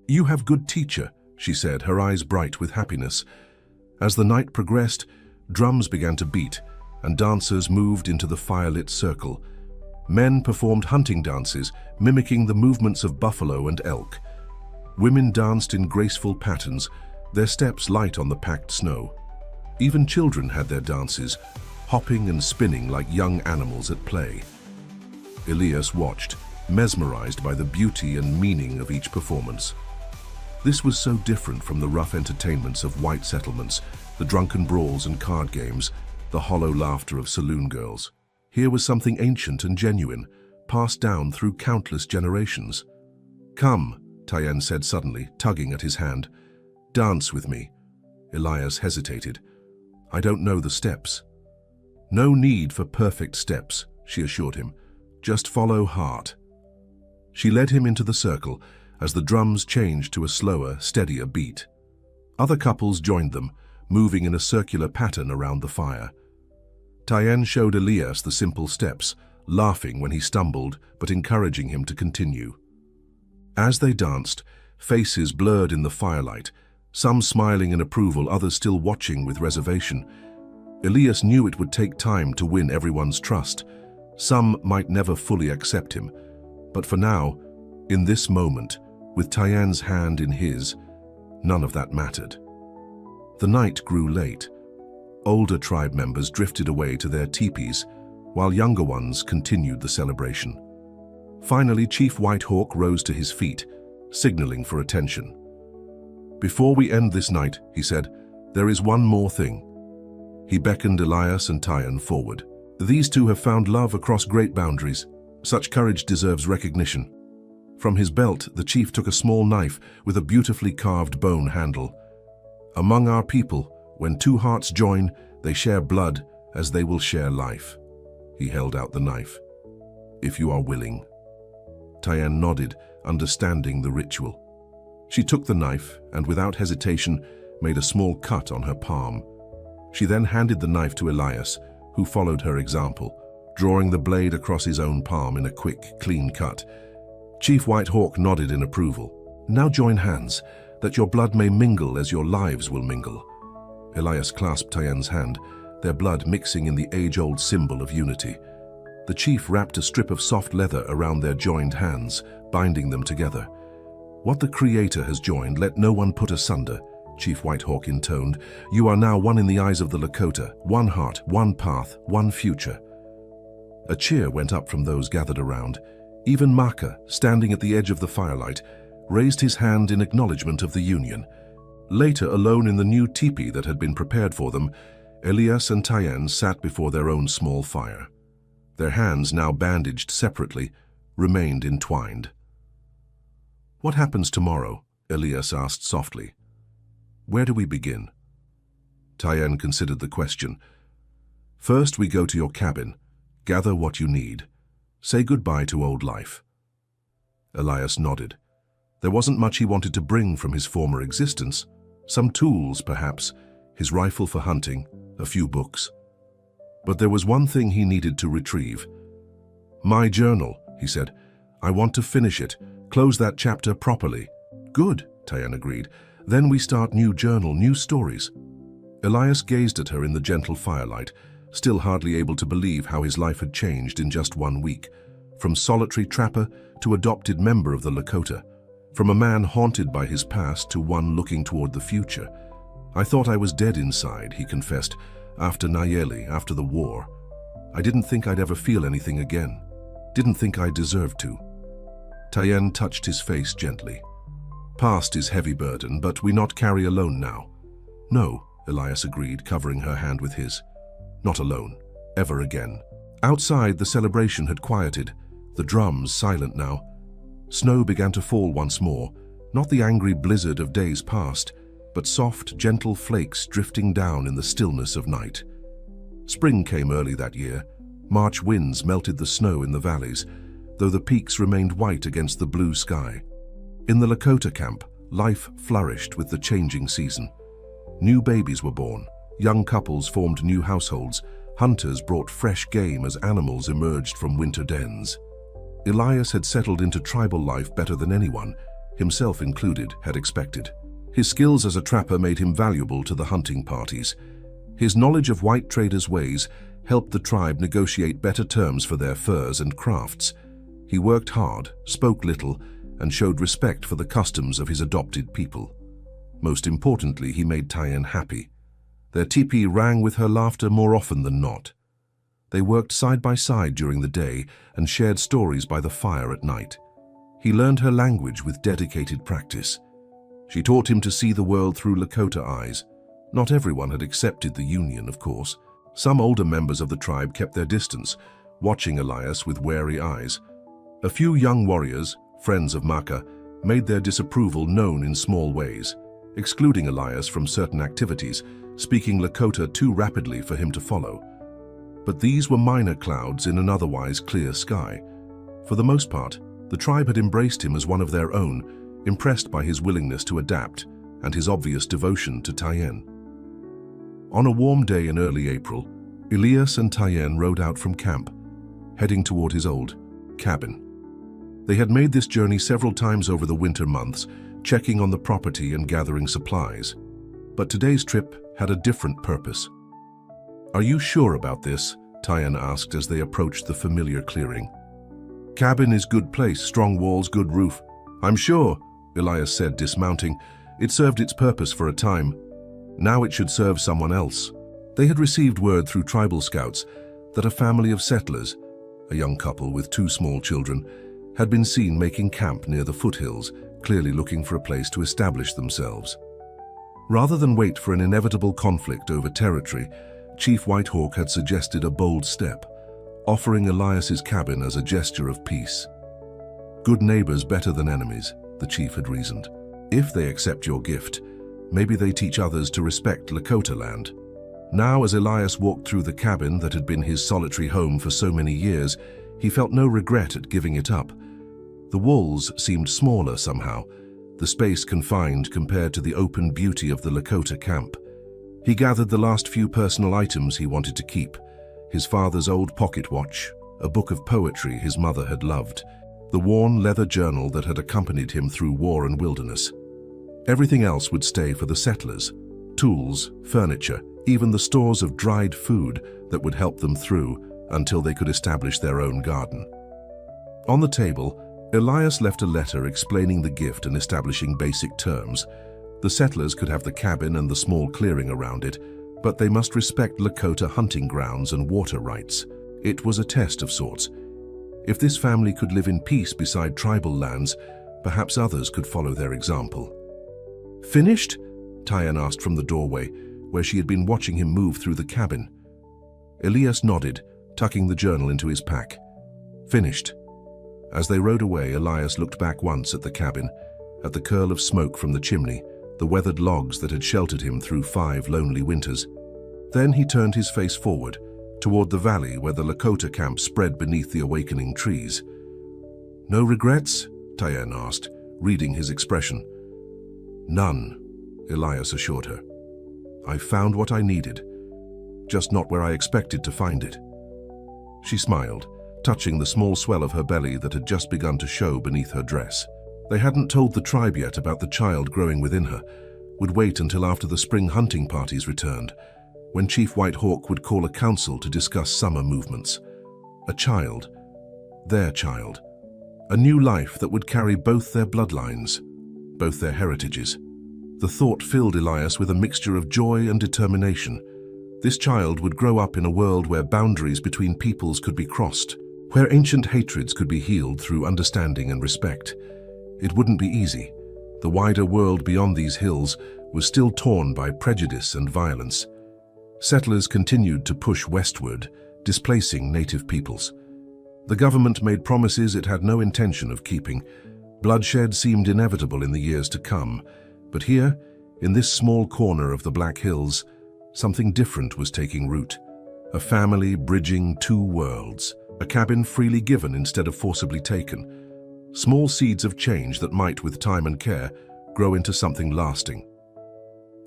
"You have good teacher," she said, her eyes bright with happiness. As the night progressed, drums began to beat, and dancers moved into the firelit circle. Men performed hunting dances, mimicking the movements of buffalo and elk. Women danced in graceful patterns, their steps light on the packed snow. Even children had their dances, hopping and spinning like young animals at play. Elias watched, mesmerized by the beauty and meaning of each performance. This was so different from the rough entertainments of white settlements, the drunken brawls and card games, the hollow laughter of saloon girls. Here was something ancient and genuine, passed down through countless generations. "Come," Tyan said suddenly, tugging at his hand. "Dance with me." Elias hesitated. "I don't know the steps." "No need for perfect steps," she assured him. "Just follow heart." She led him into the circle as the drums changed to a slower, steadier beat. Other couples joined them, moving in a circular pattern around the fire. Tyan showed Elias the simple steps, laughing when he stumbled, but encouraging him to continue. As they danced, faces blurred in the firelight, some smiling in approval, others still watching with reservation. Elias knew it would take time to win everyone's trust. Some might never fully accept him, but for now, in this moment, with Tyan's hand in his, none of that mattered. The night grew late. Older tribe members drifted away to their teepees, while younger ones continued the celebration. Finally, Chief Whitehawk rose to his feet, signaling for attention. "Before we end this night," he said, "there is one more thing." He beckoned Elias and Tyan forward. "These two have found love across great boundaries. Such courage deserves recognition." From his belt, the chief took a small knife with a beautifully carved bone handle. "Among our people, when 2 hearts join, they share blood as they will share life." He held out the knife. "If you are willing." Tyan nodded, understanding the ritual. She took the knife and, without hesitation, made a small cut on her palm. She then handed the knife to Elias, who followed her example, drawing the blade across his own palm in a quick, clean cut. Chief Whitehawk nodded in approval. "Now join hands, that your blood may mingle as your lives will mingle." Elias clasped Tyan's hand, their blood mixing in the age-old symbol of unity. The chief wrapped a strip of soft leather around their joined hands, binding them together. "What the Creator has joined, let no one put asunder," Chief Whitehawk intoned. "You are now one in the eyes of the Lakota, one heart, one path, one future." A cheer went up from those gathered around. Even Maka, standing at the edge of the firelight, raised his hand in acknowledgement of the union. Later, alone in the new teepee that had been prepared for them, Elias and Tyan sat before their own small fire. Their hands, now bandaged separately, remained entwined. "What happens tomorrow?" Elias asked softly. "Where do we begin?" Tyan considered the question. "First, we go to your cabin, gather what you need. Say goodbye to old life." Elias nodded. There wasn't much he wanted to bring from his former existence. Some tools, perhaps, his rifle for hunting, a few books. But there was one thing he needed to retrieve. "My journal," he said. "I want to finish it, close that chapter properly." "Good," Tyann agreed. "Then we start new journal, new stories." Elias gazed at her in the gentle firelight, still hardly able to believe how his life had changed in just 1 week, from solitary trapper to adopted member of the Lakota, from a man haunted by his past to one looking toward the future. "I thought I was dead inside," he confessed, "after Nayeli, after the war. I didn't think I'd ever feel anything again. Didn't think I deserved to." Tyann touched his face gently. "Past is heavy burden, but we not carry alone now." "No," Elias agreed, covering her hand with his. "Not alone, ever again." Outside, the celebration had quieted, the drums silent now. Snow began to fall once more, not the angry blizzard of days past, but soft, gentle flakes drifting down in the stillness of night. Spring came early that year. March winds melted the snow in the valleys, though the peaks remained white against the blue sky. In the Lakota camp, life flourished with the changing season. New babies were born, young couples formed new households, hunters brought fresh game as animals emerged from winter dens. Elias had settled into tribal life better than anyone, himself included, had expected. His skills as a trapper made him valuable to the hunting parties. His knowledge of white traders' ways helped the tribe negotiate better terms for their furs and crafts. He worked hard, spoke little, and showed respect for the customs of his adopted people. Most importantly, he made Tyann happy. Their teepee rang with her laughter more often than not. They worked side by side during the day and shared stories by the fire at night. He learned her language with dedicated practice. She taught him to see the world through Lakota eyes. Not everyone had accepted the union, of course. Some older members of the tribe kept their distance, watching Elias with wary eyes. A few young warriors, friends of Maka, made their disapproval known in small ways, excluding Elias from certain activities, speaking Lakota too rapidly for him to follow. But these were minor clouds in an otherwise clear sky. For the most part, the tribe had embraced him as one of their own, impressed by his willingness to adapt and his obvious devotion to Tyann. On a warm day in early April, Elias and Tyann rode out from camp, heading toward his old cabin. They had made this journey several times over the winter months, checking on the property and gathering supplies. But today's trip had a different purpose. "Are you sure about this?" Tyann asked as they approached the familiar clearing. "Cabin is good place, strong walls, good roof." "I'm sure," Elias said, dismounting. "It served its purpose for a time. Now it should serve someone else." They had received word through tribal scouts that a family of settlers, a young couple with 2 small children, had been seen making camp near the foothills, clearly looking for a place to establish themselves. Rather than wait for an inevitable conflict over territory, Chief Whitehawk had suggested a bold step, offering Elias's cabin as a gesture of peace. "Good neighbors better than enemies," the chief had reasoned. "If they accept your gift, maybe they teach others to respect Lakota land." Now, as Elias walked through the cabin that had been his solitary home for so many years, he felt no regret at giving it up. The walls seemed smaller somehow, the space confined compared to the open beauty of the Lakota camp. He gathered the last few personal items he wanted to keep: his father's old pocket watch, a book of poetry his mother had loved, the worn leather journal that had accompanied him through war and wilderness. Everything else would stay for the settlers: tools, furniture, even the stores of dried food that would help them through until they could establish their own garden. On the table, Elias left a letter explaining the gift and establishing basic terms. The settlers could have the cabin and the small clearing around it, but they must respect Lakota hunting grounds and water rights. It was a test of sorts. If this family could live in peace beside tribal lands, perhaps others could follow their example. "Finished?" Tyann asked from the doorway, where she had been watching him move through the cabin. Elias nodded, tucking the journal into his pack. "Finished." As they rode away, Elias looked back once at the cabin, at the curl of smoke from the chimney, the weathered logs that had sheltered him through 5 lonely winters. Then he turned his face forward, toward the valley where the Lakota camp spread beneath the awakening trees. "No regrets?" Tyann asked, reading his expression. "None," Elias assured her. "I found what I needed, just not where I expected to find it." She smiled, touching the small swell of her belly that had just begun to show beneath her dress. They hadn't told the tribe yet about the child growing within her, would wait until after the spring hunting parties returned, when Chief White Hawk would call a council to discuss summer movements. A child, their child, a new life that would carry both their bloodlines, both their heritages. The thought filled Elias with a mixture of joy and determination. This child would grow up in a world where boundaries between peoples could be crossed, where ancient hatreds could be healed through understanding and respect. It wouldn't be easy. The wider world beyond these hills was still torn by prejudice and violence. Settlers continued to push westward, displacing native peoples. The government made promises it had no intention of keeping. Bloodshed seemed inevitable in the years to come, but here, in this small corner of the Black Hills, something different was taking root. A family bridging two worlds, a cabin freely given instead of forcibly taken. Small seeds of change that might, with time and care, grow into something lasting.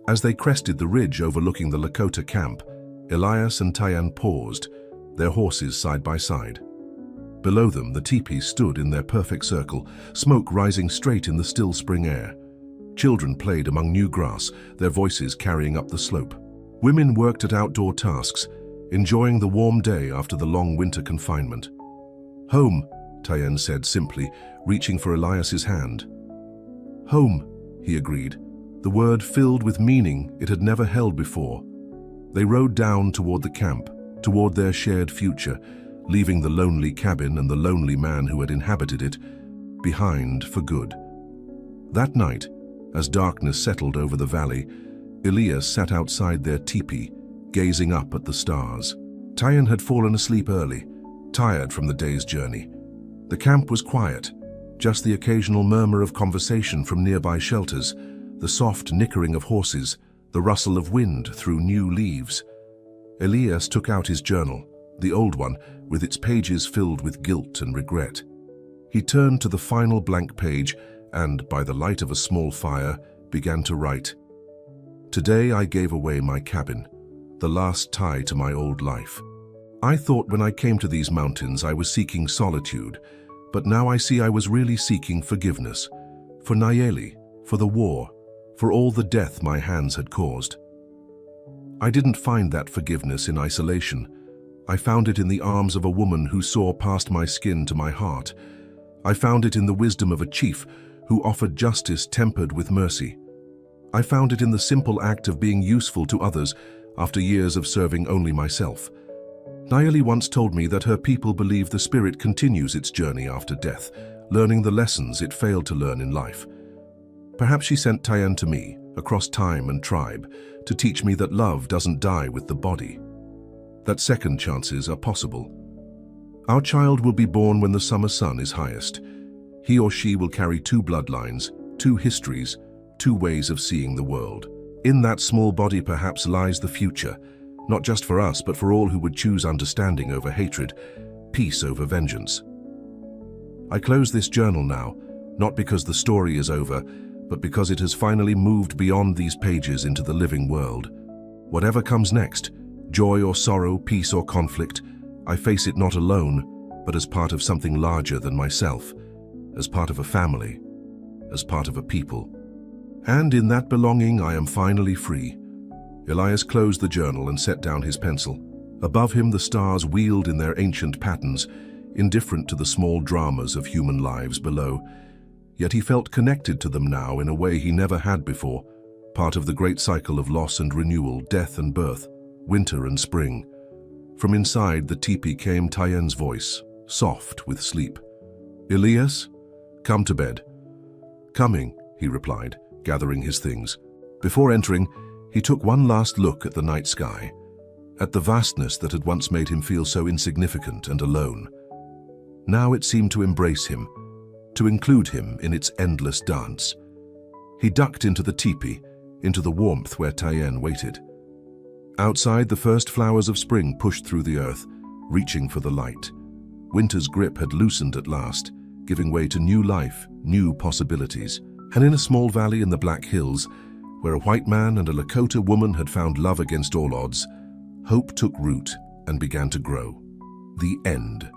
As they crested the ridge overlooking the Lakota camp, Elias and Tyann paused, their horses side by side. Below them, the teepees stood in their perfect circle, smoke rising straight in the still spring air. Children played among new grass, their voices carrying up the slope. Women worked at outdoor tasks, enjoying the warm day after the long winter confinement. "Home," Tyann said simply, reaching for Elias's hand. "Home," he agreed, the word filled with meaning it had never held before. They rode down toward the camp, toward their shared future, leaving the lonely cabin and the lonely man who had inhabited it behind for good. That night, as darkness settled over the valley, Elias sat outside their teepee, gazing up at the stars. Tyann had fallen asleep early, tired from the day's journey. The camp was quiet, just the occasional murmur of conversation from nearby shelters, the soft nickering of horses, the rustle of wind through new leaves. Elias took out his journal, the old one, with its pages filled with guilt and regret. He turned to the final blank page and, by the light of a small fire, began to write. "Today I gave away my cabin, the last tie to my old life. I thought when I came to these mountains I was seeking solitude, but now I see I was really seeking forgiveness, for Nayeli, for the war, for all the death my hands had caused. I didn't find that forgiveness in isolation. I found it in the arms of a woman who saw past my skin to my heart. I found it in the wisdom of a chief who offered justice tempered with mercy. I found it in the simple act of being useful to others after years of serving only myself. Nayeli once told me that her people believe the spirit continues its journey after death, learning the lessons it failed to learn in life. Perhaps she sent Tyann to me, across time and tribe, to teach me that love doesn't die with the body, that second chances are possible. Our child will be born when the summer sun is highest. He or she will carry two bloodlines, two histories, two ways of seeing the world. In that small body perhaps lies the future, not just for us, but for all who would choose understanding over hatred, peace over vengeance. I close this journal now, not because the story is over, but because it has finally moved beyond these pages into the living world. Whatever comes next, joy or sorrow, peace or conflict, I face it not alone, but as part of something larger than myself, as part of a family, as part of a people. And in that belonging, I am finally free. Elias closed the journal and set down his pencil. Above him, the stars wheeled in their ancient patterns, indifferent to the small dramas of human lives below. Yet he felt connected to them now in a way he never had before, part of the great cycle of loss and renewal, death and birth, winter and spring. From inside the teepee came Tyann's voice, soft with sleep. "Elias, come to bed." "Coming," he replied, gathering his things. Before entering, he took one last look at the night sky, at the vastness that had once made him feel so insignificant and alone. Now it seemed to embrace him, to include him in its endless dance. He ducked into the teepee, into the warmth where Tyann waited. Outside, the first flowers of spring pushed through the earth, reaching for the light. Winter's grip had loosened at last, giving way to new life, new possibilities. And in a small valley in the Black Hills, where a white man and a Lakota woman had found love against all odds, hope took root and began to grow. The end.